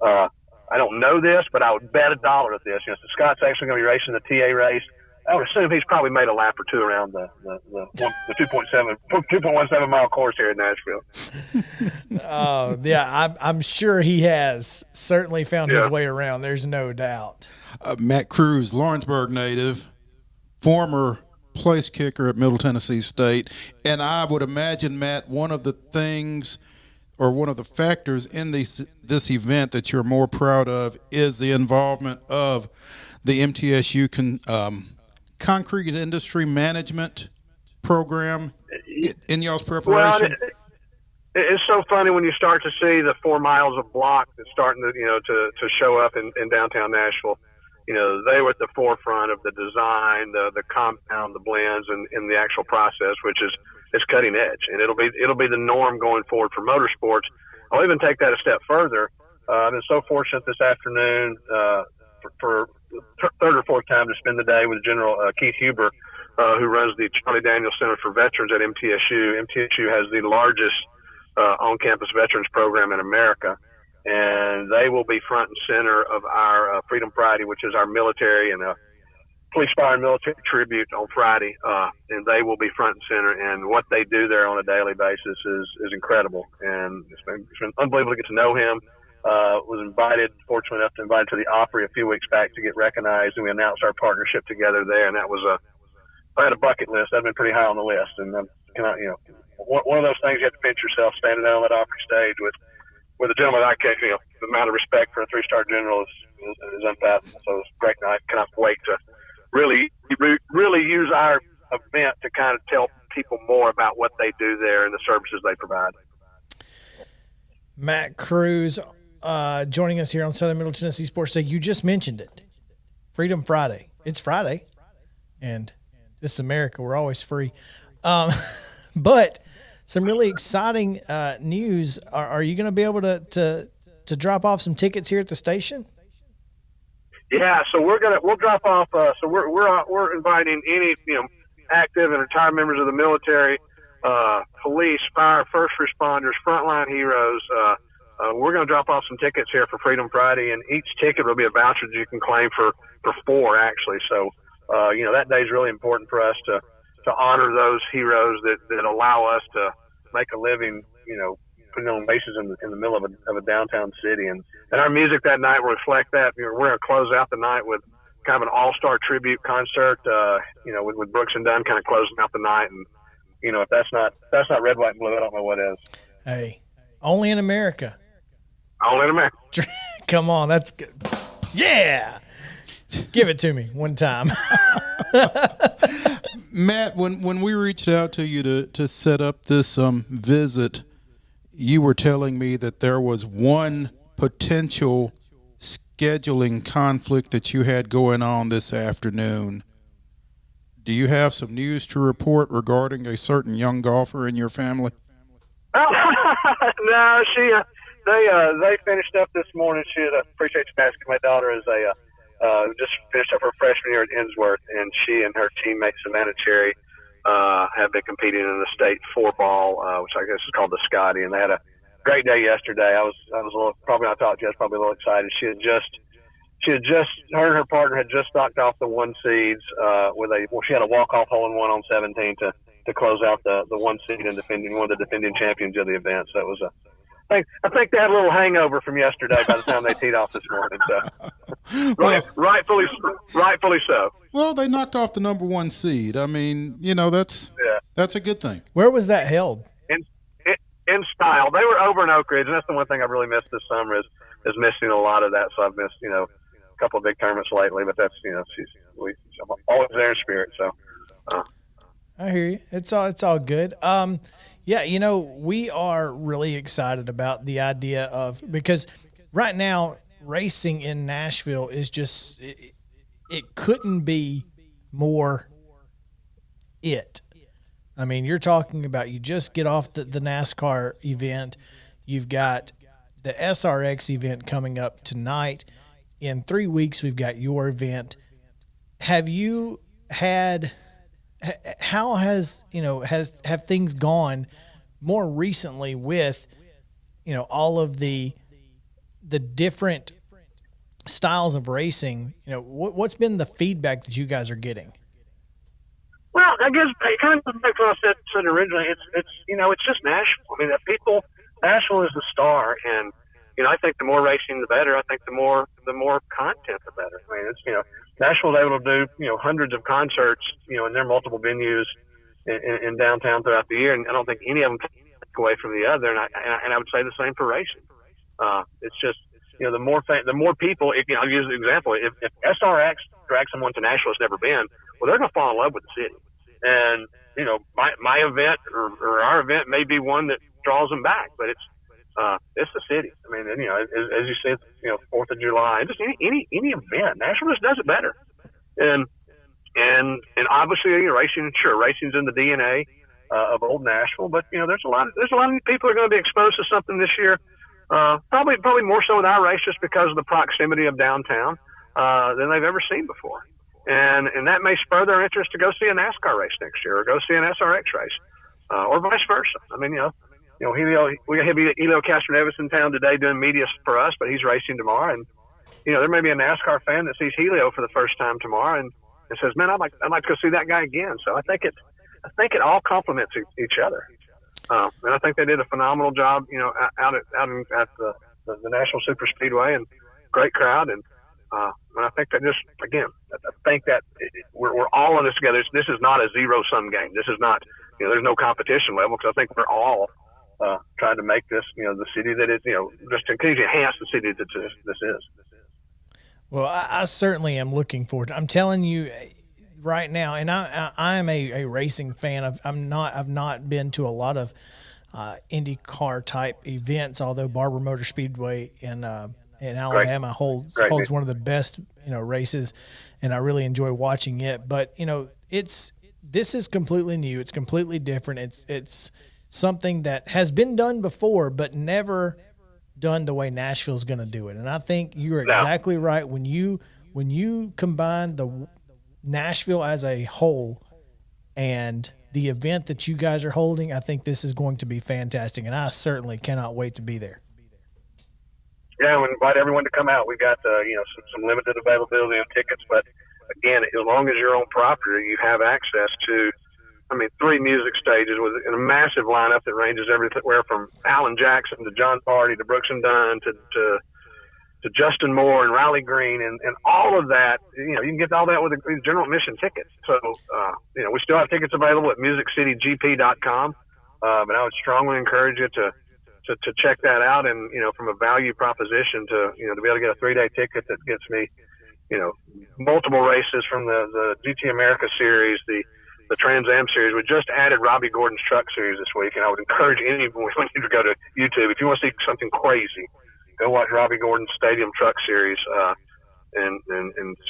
I don't know this, but I would bet $1 at this. So Scott's actually going to be racing the TA race. I would assume he's probably made a lap or two around the 2.17 mile course here in Nashville. Oh, yeah, I'm sure he has certainly found his way around. There's no doubt. Matt Cruz, Lawrenceburg native, former place kicker at Middle Tennessee State. And I would imagine, Matt, one of the things or one of the factors in this event that you're more proud of is the involvement of the MTSU concrete industry management program in y'all's preparation. Well, it's so funny when you start to see the 4 miles of block that's starting to show up in downtown Nashville. They were at the forefront of the design, the compound, the blends, and in the actual process, which is cutting edge, and it'll be the norm going forward for motorsports. I'll even take that a step further. I've been so fortunate this afternoon for third or fourth time to spend the day with General Keith Huber, who runs the Charlie Daniels Center for Veterans at MTSU. MTSU has the largest on-campus veterans program in America, and they will be front and center of our Freedom Friday, which is our military and police, fire, and military tribute on Friday, and they will be front and center. And what they do there on a daily basis is incredible, and it's been unbelievable to get to know him. Was fortunate enough to invite to the Opry a few weeks back to get recognized, and we announced our partnership together there. And that was if I had a bucket list, that'd been pretty high on the list. And one of those things you have to pinch yourself standing there on that Opry stage with a gentleman I can't, the amount of respect for a 3-star general is unfathomable. So it was a great night. Cannot wait to really use our event to kind of tell people more about what they do there and the services they provide. Matt Cruz joining us here on Southern Middle Tennessee Sports Day. You just mentioned it. Freedom Friday. It's Friday, and this is America. We're always free. But some really exciting news. Are you going to be able to drop off some tickets here at the station? Yeah, so we'll drop off. So we're inviting any active and retired members of the military, police, fire, first responders, frontline heroes. We're going to drop off some tickets here for Freedom Friday, and each ticket will be a voucher that you can claim for 4 actually. So that day is really important for us to honor those heroes that allow us to make a living, putting on bases in the middle of a downtown city. And our music that night will reflect that. We're going to close out the night with kind of an all-star tribute concert, with Brooks and Dunn kind of closing out the night. And, if that's not red, white, and blue, I don't know what is. Hey, only in America. Only in America. Come on, that's good. Yeah. Give it to me one time. Matt, when we reached out to you to set up this visit, you were telling me that there was one potential scheduling conflict that you had going on this afternoon. Do you have some news to report regarding a certain young golfer in your family? No, they finished up this morning. She appreciates basketball. My daughter is just finished up her freshman year at Innsworth, and she and her teammate Savannah Cherry have been competing in the state 4-ball, which I guess is called the Scotty, and they had a great day yesterday. I was a little, probably I thought Jess probably a little excited. She had just her and her partner had just knocked off the 1 seeds she had a walk-off hole-in-one on 17 to close out the 1 seed and one of the defending champions of the event. So it was I think they had a little hangover from yesterday by the time they teed off this morning. So rightfully so. Well, they knocked off the number 1 seed. I mean, that's a good thing. Where was that held? In style. They were over in Oak Ridge, and that's the one thing I've really missed this summer is missing a lot of that. So I've missed, a couple of big tournaments lately, but that's, I'm always there in spirit. So I hear you. It's all good. We are really excited about the idea of, because right now racing in Nashville is just, it couldn't be more it. I mean, you're talking about you just get off the NASCAR event. You've got the SRX event coming up tonight. In 3 weeks, we've got your event. Have you had – how has have things gone more recently with, all of the different styles of racing? What's been the feedback that you guys are getting? Well, I guess it kind of goes back to what I said originally. It's just Nashville. I mean, Nashville is the star, and I think the more racing, the better. I think the more content, the better. I mean, it's Nashville's able to do hundreds of concerts in their multiple venues in downtown throughout the year, and I don't think any of them take away from the other. And I would say the same for racing. It's just the more people. I'll use an example. If SRX drags someone to Nashville that's never been, well, they're going to fall in love with the city. And, my event or our event may be one that draws them back, but it's the city. I mean, as you said, 4th of July, just any event, Nashville just does it better. And obviously, racing's in the DNA of old Nashville, but there's a lot of people who are going to be exposed to something this year. Probably more so with our race just because of the proximity of downtown than they've ever seen before. And that may spur their interest to go see a NASCAR race next year or go see an SRX race, or vice versa. I mean, we have Helio Castroneves in town today doing media for us, but he's racing tomorrow. And, there may be a NASCAR fan that sees Helio for the first time tomorrow and says, man, I'd like to go see that guy again. So I think it all complements each other. And I think they did a phenomenal job, out at the National Super Speedway, and great crowd. And I think that just, again, I think that we're all in this together. This is not a zero-sum game. This is not, there's no competition level, because I think we're all trying to make this, the city that is, just to continue to enhance the city that this is. Well, I certainly am looking forward to, I'm telling you right now, and I am a racing fan. I've not been to a lot of IndyCar type events, although Barber Motor Speedway in Alabama holds one of the best races, and I really enjoy watching it. But this is completely new. It's completely different. It's something that has been done before, but never done the way Nashville's going to do it. And I think you're exactly right when you combine the Nashville as a whole and the event that you guys are holding. I think this is going to be fantastic, and I certainly cannot wait to be there. Yeah, we invite everyone to come out. We've got some limited availability of tickets, but again, as long as you're on property, you have access to 3 music stages with a massive lineup that ranges everywhere from Alan Jackson to John Party to Brooks and Dunn to Justin Moore and Riley Green and all of that. You can get all that with a general admission ticket. So, we still have tickets available at musiccitygp.com. And I would strongly encourage you to check that out. And, from a value proposition to be able to get a 3-day ticket that gets me, multiple races from the GT America series, the Trans Am series. We just added Robbie Gordon's truck series this week, and I would encourage anyone to go to YouTube. If you want to see something crazy, go watch Robbie Gordon's Stadium Truck Series, and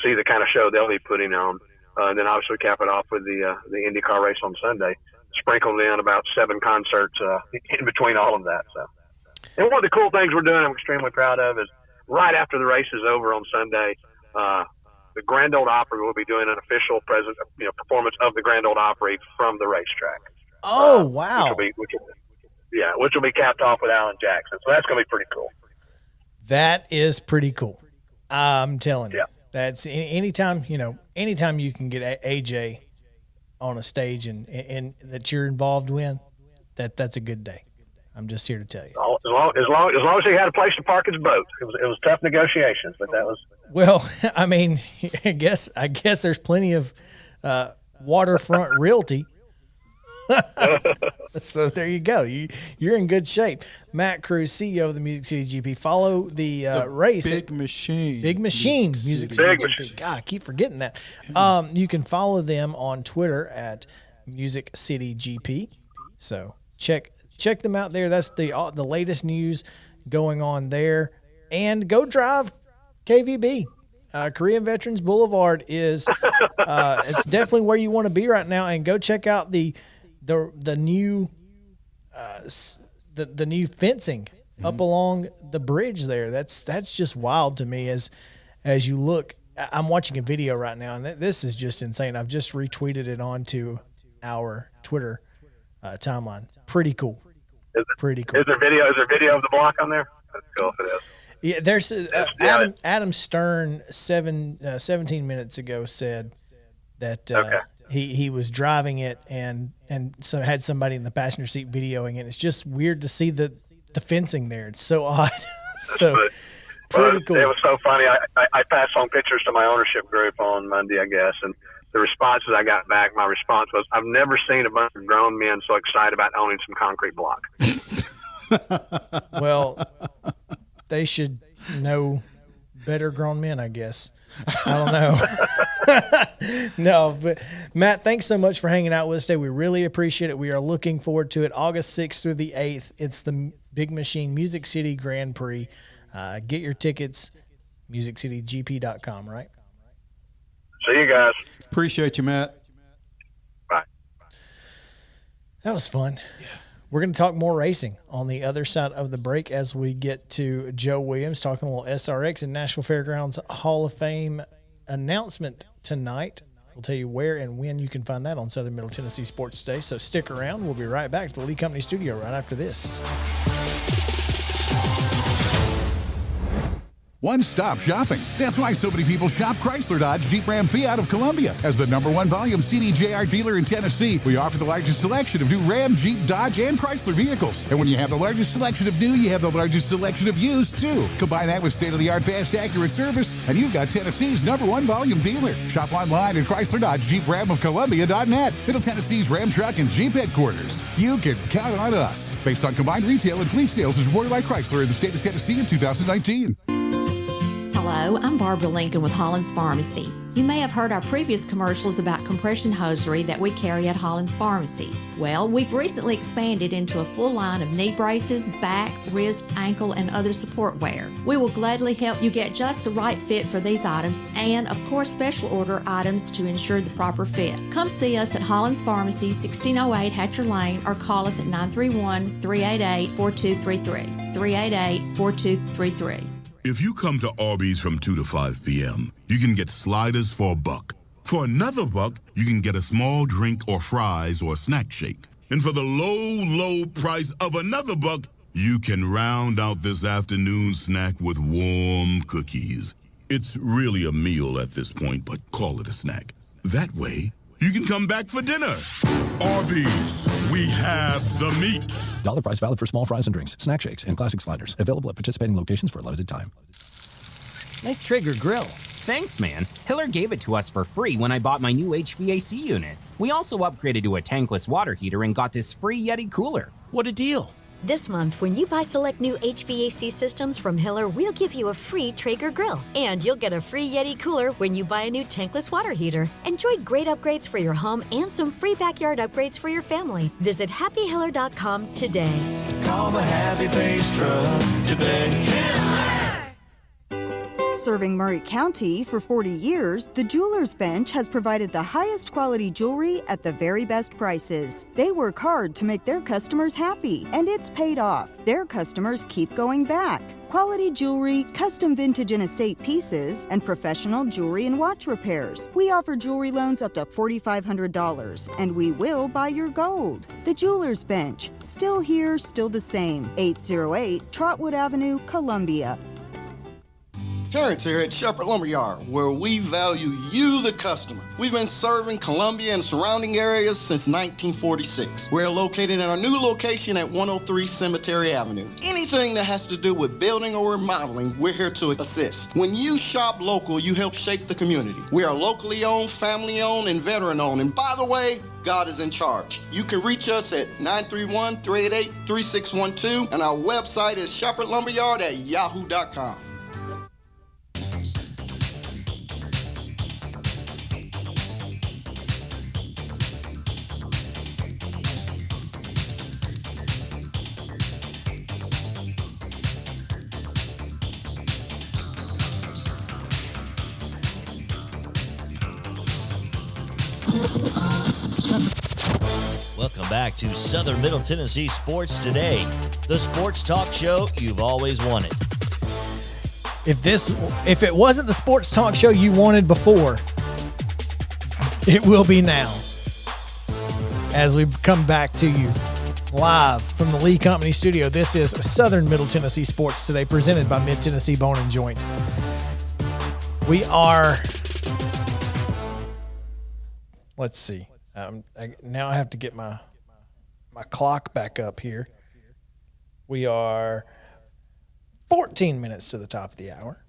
see the kind of show they'll be putting on. And then obviously cap it off with the IndyCar race on Sunday, sprinkled in about 7 concerts in between all of that. So, and one of the cool things we're doing, I'm extremely proud of, is right after the race is over on Sunday, the Grand Ole Opry will be doing an official performance of the Grand Ole Opry from the racetrack. Oh, wow. Which will be capped off with Alan Jackson. So that's going to be pretty cool. That is pretty cool. I'm telling you. That's anytime you can get AJ on a stage and that you're involved in, that's a good day. I'm just here to tell you. As long as he had a place to park his boat. It was tough negotiations, but that was. Well, I guess there's plenty of waterfront realty. So there you go. You're in good shape. Matt Cruz, CEO of the Music City GP. Follow the race. Big Machine. Music City GP. God, I keep forgetting that. You can follow them on Twitter at Music City GP. So check them out there. That's the latest news going on there. And go drive KVB. Korean Veterans Boulevard is it's definitely where you want to be right now. And go check out the the new the new fencing up along the bridge there. That's just wild to me as you look. I'm watching a video right now, and this is just insane. I've just retweeted it onto our Twitter timeline. Pretty cool. Pretty cool. Is there video of the block on there? That's cool if it is. Yeah, there's Adam Stern 17 minutes ago said that he was driving it and so had somebody in the passenger seat videoing it. It's just weird to see the fencing there. It's so odd. Pretty cool. It was so funny. I passed on pictures to my ownership group on Monday, I guess, and the responses I got back, my response was, I've never seen a bunch of grown men so excited about owning some concrete block. Well, they should know better grown men, I guess. I don't know. No, but Matt, thanks so much for hanging out with us today. We really appreciate it. We are looking forward to it. August 6th through the 8th. It's the Big Machine Music City Grand Prix. Get your tickets, musiccitygp.com, right? See you guys. Appreciate you, Matt. Bye. That was fun. Yeah. We're going to talk more racing on the other side of the break as we get to Joe Williams talking a little SRX and Nashville Fairgrounds Hall of Fame announcement tonight. We'll tell you where and when you can find that on Southern Middle Tennessee Sports Today. So stick around. We'll be right back to the Lee Company studio right after this. One-stop shopping. That's why so many people shop Chrysler, Dodge, Jeep, Ram, Fiat of Columbia. As the #1 volume CDJR dealer in Tennessee, we offer the largest selection of new Ram, Jeep, Dodge, and Chrysler vehicles. And when you have the largest selection of new, you have the largest selection of used, too. Combine that with state-of-the-art, fast, accurate service, and you've got Tennessee's #1 volume dealer. Shop online at Chrysler, Dodge, Jeep, Ram of Columbia.net. Middle Tennessee's Ram Truck and Jeep headquarters. You can count on us. Based on combined retail and fleet sales as reported by Chrysler in the state of Tennessee in 2019. Hello, I'm Barbara Lincoln with Holland's Pharmacy. You may have heard our previous commercials about compression hosiery that we carry at Holland's Pharmacy. Well, we've recently expanded into a full line of knee braces, back, wrist, ankle, and other support wear. We will gladly help you get just the right fit for these items and, of course, special order items to ensure the proper fit. Come see us at Holland's Pharmacy, 1608 Hatcher Lane, or call us at 931-388-4233. 388-4233. If you come to Arby's from 2 to 5 p.m., you can get sliders for $1. For another $1, you can get a small drink or fries or a snack shake. And for the low price of another $1, you can round out this afternoon snack with warm cookies. It's really a meal at this point, but call it a snack. That way, you can come back for dinner. Arby's, we have the meat. Dollar price valid for small fries and drinks, snack shakes, and classic sliders. Available at participating locations for a limited time. Nice Traeger grill. Thanks, man. Hiller gave it to us for free when I bought my new HVAC unit. We also upgraded to a tankless water heater and got this free Yeti cooler. What a deal. This month, when you buy select new HVAC systems from Hiller, we'll give you a free Traeger grill. And you'll get a free Yeti cooler when you buy a new tankless water heater. Enjoy great upgrades for your home and some free backyard upgrades for your family. Visit happyhiller.com today. Call the Happy Face Truck today. Serving Murray County for 40 years, the Jewelers Bench has provided the highest quality jewelry at the very best prices. They work hard to make their customers happy, and it's paid off. Their customers keep going back. Quality jewelry, custom vintage and estate pieces, and professional jewelry and watch repairs. We offer jewelry loans up to $4,500, and we will buy your gold. The Jewelers Bench, still here, still the same. 808 Trotwood Avenue, Columbia. Terrence here at Shepherd Lumberyard, where we value you, the customer. We've been serving Columbia and surrounding areas since 1946. We're located in our new location at 103 Cemetery Avenue. Anything that has to do with building or remodeling, we're here to assist. When you shop local, you help shape the community. We are locally owned, family owned, and veteran owned. And by the way, God is in charge. You can reach us at 931-388-3612, and our website is shepherdlumberyard@yahoo.com. Welcome Welcome back to Southern Middle Tennessee Sports Today, the sports talk show you've always wanted. If it wasn't the sports talk show you wanted before, it will be now. As we come back to you live from the Lee Company studio, this is Southern Middle Tennessee Sports Today, presented by Mid-Tennessee Bone and Joint. We are, let's see. Now I have to get my clock back up here. We are 14 minutes to the top of the hour.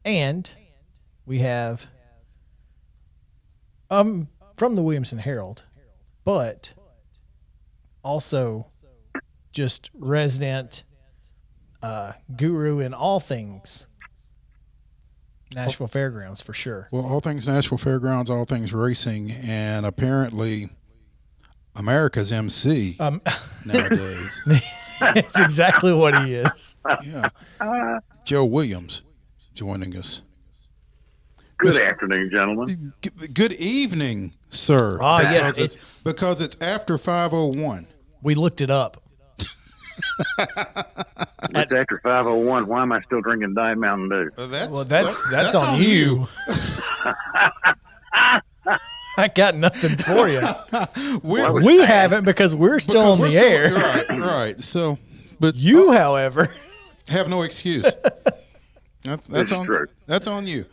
And we have from the Williamson Herald, but also just resident guru in all things Nashville Fairgrounds, for sure. Well, all things Nashville Fairgrounds, all things racing, and apparently America's MC nowadays. That's exactly what he is. Yeah. Joe Williams joining us. Good afternoon, gentlemen. Good evening, sir. Yes. Because it's after 5:01. We looked it up. It's after 5:01. Why am I still drinking Diet Mountain Dew? That's on you. I got nothing for you. We haven't because we're still on the air. Right. So, but you, however, have no excuse. That's on you.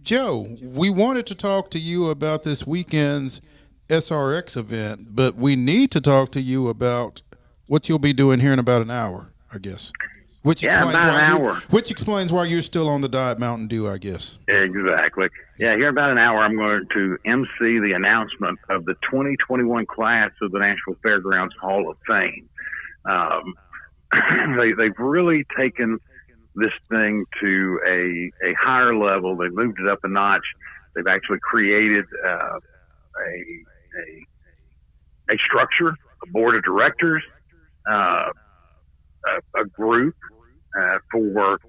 Joe, we wanted to talk to you about this weekend's SRX event, but we need to talk to you about what you'll be doing here in about an hour, I guess. Which explains why you're still on the Diet Mountain Dew, I guess. Exactly. Yeah, here in about an hour, I'm going to MC the announcement of the 2021 class of the Nashville Fairgrounds Hall of Fame. They've really taken this thing to a higher level. They've moved it up a notch. They've actually created a structure, a board of directors, a group for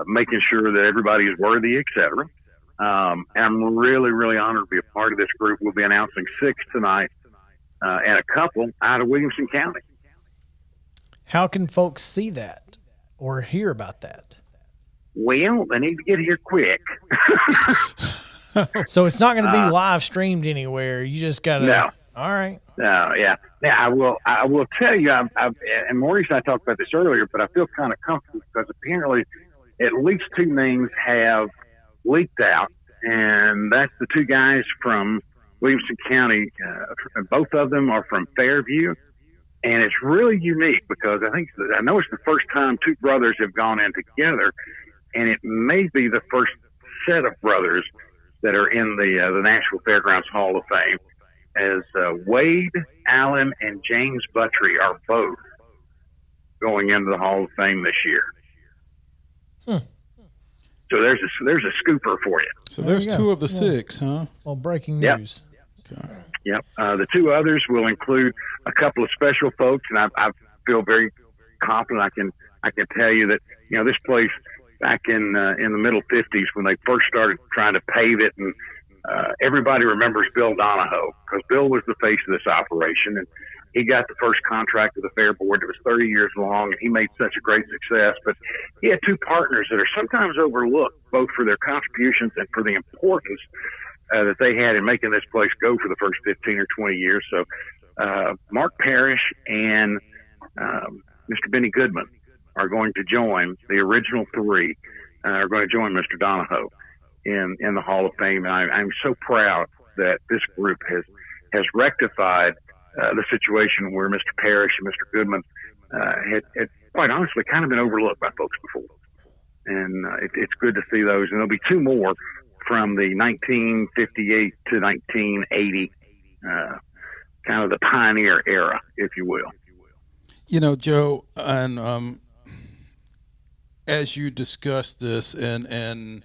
making sure that everybody is worthy, etc. And I'm really, really honored to be a part of this group. We'll be announcing 6 tonight and a couple out of Williamson County. How can folks see that or hear about that? Well, they need to get here quick. So it's not going to be live streamed anywhere. You just got to. No. All right. Yeah. I will tell you, and Maurice and I talked about this earlier, but I feel kind of comfortable because apparently at least 2 names have leaked out, and that's the 2 guys from Williamson County. Both of them are from Fairview, and it's really unique because I know it's the first time 2 brothers have gone in together, and it may be the first set of brothers that are in the Nashville Fairgrounds Hall of Fame, as Wade Allen and James Buttry are both going into the Hall of Fame this year. So there's a scooper for you. So there's 2 of the 6, huh? Well, breaking news. Yep. The 2 others will include a couple of special folks, and I feel very confident I can tell you that this place back in the middle 50s when they first started trying to pave it, and everybody remembers Bill Donahoe because Bill was the face of this operation, and he got the first contract with the Fair Board. It was 30 years long, and he made such a great success. But he had 2 partners that are sometimes overlooked, both for their contributions and for the importance that they had in making this place go for the first 15 or 20 years. So Mark Parrish and Mr. Benny Goodman are going to join the original 3, are going to join Mr. Donahoe in the Hall of Fame. And I'm so proud that this group has rectified the situation where Mr. Parrish and Mr. Goodman had quite honestly kind of been overlooked by folks before. And it's good to see those. And there'll be 2 more from the 1958 to 1980, kind of the pioneer era, if you will. Joe, and as you discuss this and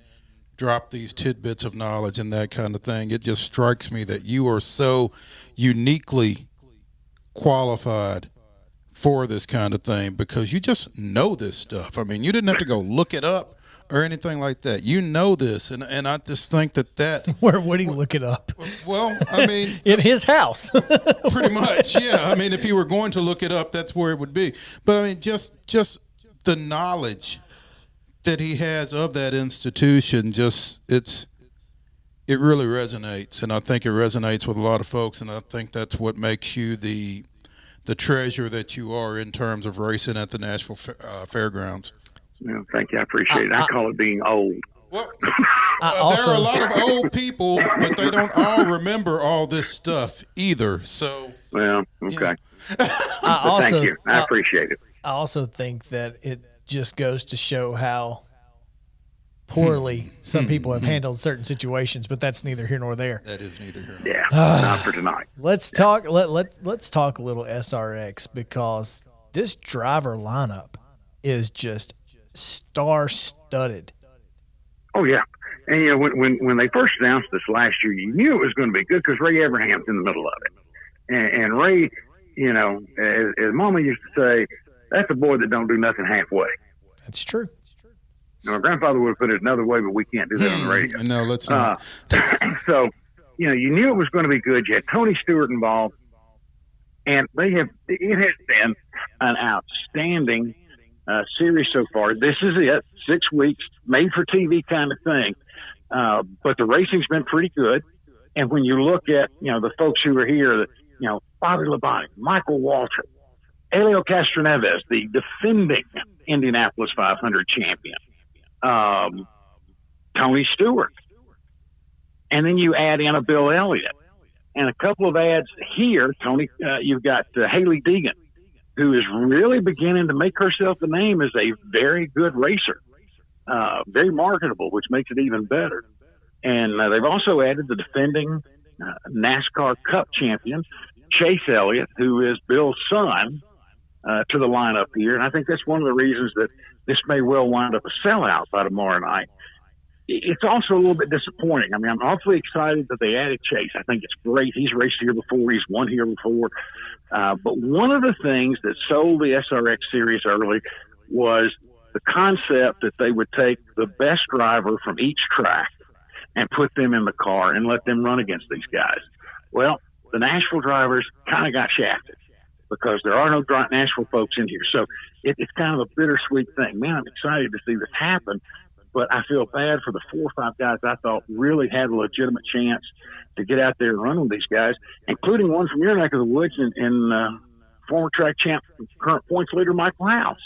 drop these tidbits of knowledge and that kind of thing, it just strikes me that you are so uniquely qualified for this kind of thing because you just know this stuff. I mean, you didn't have to go look it up or anything like that. You know this, and I just think that Where would he look it up? Well, I mean, in his house, pretty much. Yeah, I mean, if he were going to look it up, that's where it would be. But I mean, just the knowledge that he has of that institution, it really resonates, and I think it resonates with a lot of folks, and I think that's what makes you the treasure that you are in terms of racing at the Nashville Fairgrounds. Well, thank you. I appreciate it. I call it being old. Well, there are a lot of old people, but they don't all remember all this stuff either. So, well, okay. Thank you. I appreciate it. I also think that it just goes to show how poorly some people have handled certain situations, but that's neither here nor there. That is neither here nor there. Yeah, not for tonight. Let's talk. Let's talk a little SRX, because this driver lineup is just star-studded. Oh yeah, and you know when they first announced this last year, you knew it was going to be good because Ray Abraham's in the middle of it, and Ray, you know, as Mama used to say, that's a boy that don't do nothing halfway. That's true. Now, my grandfather would have put it another way, but we can't do that on the radio. No, let's not. So, you know, you knew it was going to be good. You had Tony Stewart involved, and it has been an outstanding series so far. This is it, 6 weeks, made for TV kind of thing. But the racing's been pretty good. And when you look at, you know, the folks who are here, you know, Bobby Labonte, Michael Waltrip, Elio Castroneves, the defending Indianapolis 500 champion, Tony Stewart, and then you add in a Bill Elliott and a couple of ads here. Tony, you've got Haley Deegan, who is really beginning to make herself a name as a very good racer, very marketable, which makes it even better. And they've also added the defending NASCAR Cup champion, Chase Elliott, who is Bill's son, to the lineup here. And I think that's one of the reasons that this may well wind up a sellout by tomorrow night. It's also a little bit disappointing. I mean, I'm awfully excited that they added Chase. I think it's great. He's raced here before. He's won here before. But one of the things that sold the SRX series early was the concept that they would take the best driver from each track and put them in the car and let them run against these guys. Well, the Nashville drivers kind of got shafted because there are no Nashville folks in here. So it's kind of a bittersweet thing. Man, I'm excited to see this happen, but I feel bad for the 4 or 5 guys I thought really had a legitimate chance to get out there and run with these guys, including one from your neck of the woods and former track champ, current points leader, Michael House.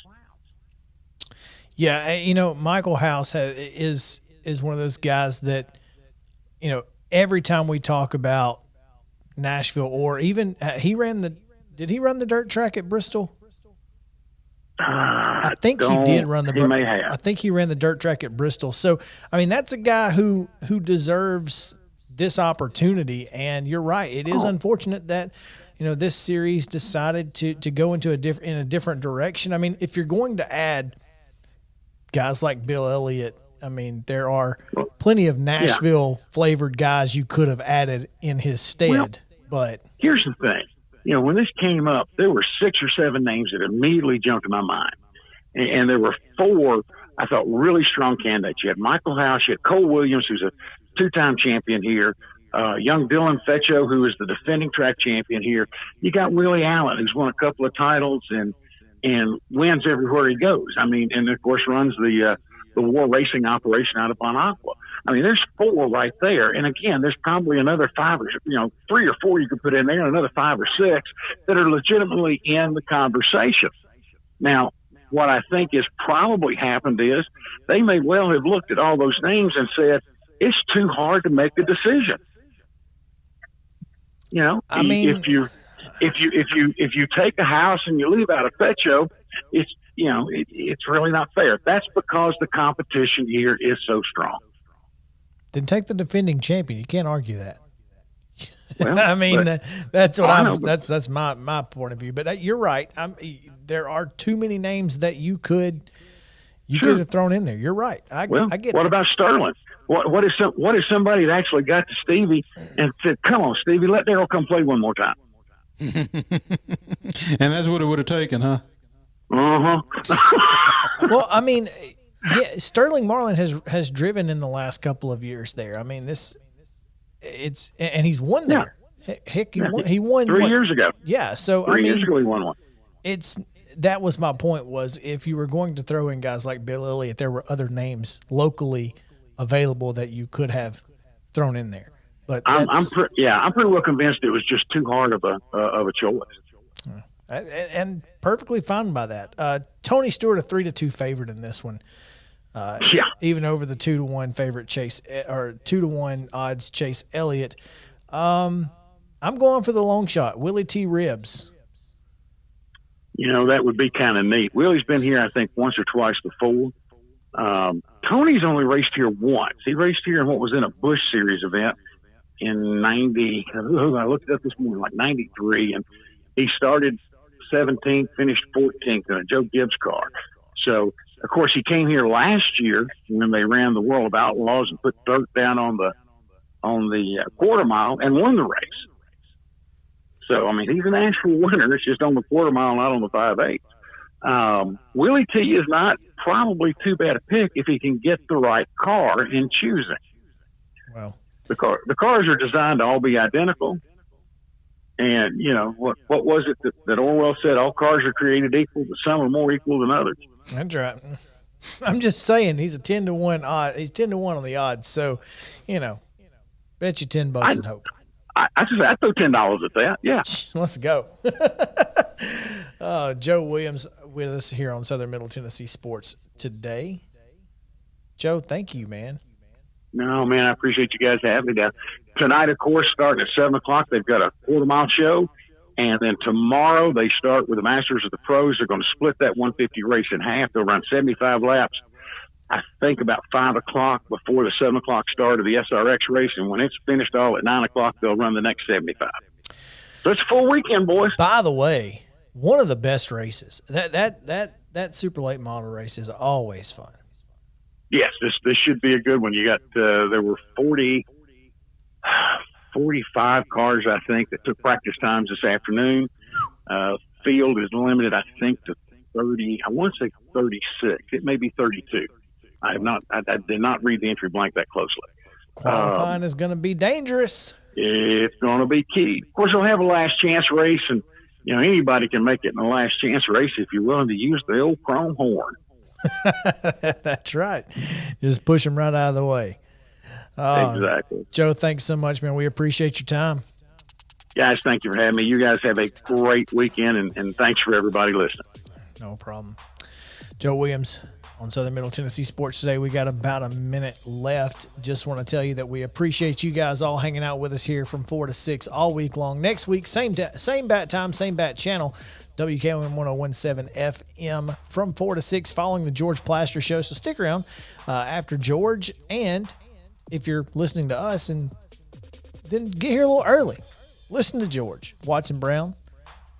Yeah, you know, Michael House is one of those guys that, you know, every time we talk about Nashville, or even did he run the dirt track at Bristol? I think he did run the. He may have. I think he ran the dirt track at Bristol. So, I mean, that's a guy who deserves this opportunity. And you're right; it is unfortunate that, you know, this series decided to go into a different direction. I mean, if you're going to add guys like Bill Elliott, I mean, there are plenty of Nashville flavored guys you could have added in his stead. Well, but here's the thing. You know, when this came up, there were 6 or 7 names that immediately jumped to my mind. And there were 4, I thought, really strong candidates. You had Michael House, you had Cole Williams, who's a 2-time champion here, young Dylan Feccio, who is the defending track champion here. You got Willie Allen, who's won a couple of titles and wins everywhere he goes. I mean, and of course runs the war racing operation out of Bon Aqua. I mean, there's 4 right there. And again, there's probably another 5 or, 3 or 4 you could put in there, and another 5 or 6 that are legitimately in the conversation. Now, what I think has probably happened is they may well have looked at all those names and said, it's too hard to make a decision. You know, I mean, if you take a House and you leave out a Feccio, it's really not fair. That's because the competition here is so strong. Then take the defending champion. You can't argue that. Well, I mean, that's what that's my point of view. But you're right. There are too many names that you could have thrown in there. You're right. I get it. What about Sterling? What if somebody had actually got to Stevie and said, "Come on, Stevie, let Darrell come play one more time." And that's what it would have taken, huh? Uh-huh. Well, I mean, Yeah, Sterling Marlin has driven in the last couple of years there. I mean, and he's won there. Heck, he won 3 years ago. Yeah, so 3 years ago he won one. That was my point, was if you were going to throw in guys like Bill Elliott, there were other names locally available that you could have thrown in there. But I'm pretty well convinced it was just too hard of a choice. And perfectly fine by that. Tony Stewart, a 3-2 favorite in this one. Even over the 2-1 favorite Chase, or 2-1 odds Chase Elliott. I'm going for the long shot, Willie T. Ribbs. That would be kind of neat. Willie's been here, I think, once or twice before. Tony's only raced here once. He raced here in what was in a Busch Series event in 90. I looked it up this morning, like 93, and he started 17th, finished 14th in a Joe Gibbs car. So, of course, he came here last year when they ran the World of Outlaws and put dirt down on the quarter mile and won the race. So, I mean, he's an actual winner. It's just on the quarter mile, not on the 5/8. Willie T is not probably too bad a pick if he can get the right car and choose it. Well, the cars are designed to all be identical. And, what was it that Orwell said? All cars are created equal, but some are more equal than others. That's right. I'm just saying he's a 10-1 odd. He's 10-1 on the odds. So, bet you $10 and hope. I throw $10 at that. Yeah. Let's go. Joe Williams with us here on Southern Middle Tennessee Sports today. Joe, thank you, man. No, man, I appreciate you guys having me down. Tonight, of course, starting at 7 o'clock, they've got a quarter-mile show. And then tomorrow they start with the Masters of the Pros. They're going to split that 150 race in half. They'll run 75 laps, I think about 5 o'clock before the 7 o'clock start of the SRX race. And when it's finished all at 9 o'clock, they'll run the next 75. So it's a full weekend, boys. By the way, one of the best races. That super late model race is always fun. Yes, this should be a good one. You got there were 45 cars, I think, that took practice times this afternoon. Field is limited, I think, to 30. I want to say 36. It may be 32. I did not read the entry blank that closely. Qualifying is going to be dangerous. It's going to be key. Of course, they'll have a last chance race, and anybody can make it in a last chance race if you're willing to use the old chrome horn. That's right. Just push them right out of the way. Exactly. Joe, thanks so much, man. We appreciate your time. Guys, thank you for having me. You guys have a great weekend, and thanks for everybody listening. No problem. Joe Williams on Southern Middle Tennessee Sports today. We got about a minute left. Just want to tell you that we appreciate you guys all hanging out with us here from 4 to 6 all week long. Next week, same bat time, same bat channel. WKOM 1017 FM from 4 to 6 following the George Plaster Show. So stick around after George. And if you're listening to us and then get here a little early, listen to George, Watson Brown,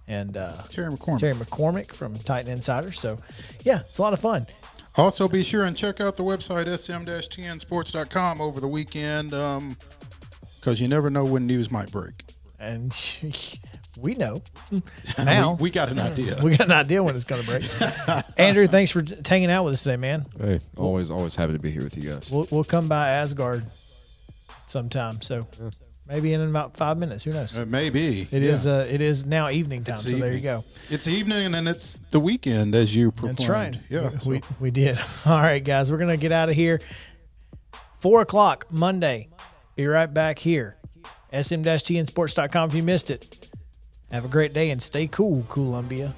and Terry McCormick from Titan Insider. So, yeah, it's a lot of fun. Also, be sure and check out the website sm-tnsports.com over the weekend because you never know when news might break. And we know now. we got an idea. We got an idea when it's going to break. Andrew, thanks for hanging out with us today, man. Hey, always happy to be here with you guys. We'll come by Asgard sometime. So maybe in about 5 minutes. Who knows? Maybe. It is now evening time. So there you go. It's evening and it's the weekend, as you proclaimed. That's right. Yeah. We did. All right, guys. We're going to get out of here. 4 o'clock Monday. Be right back here. sm-tnsports.com if you missed it. Have a great day and stay cool, Columbia.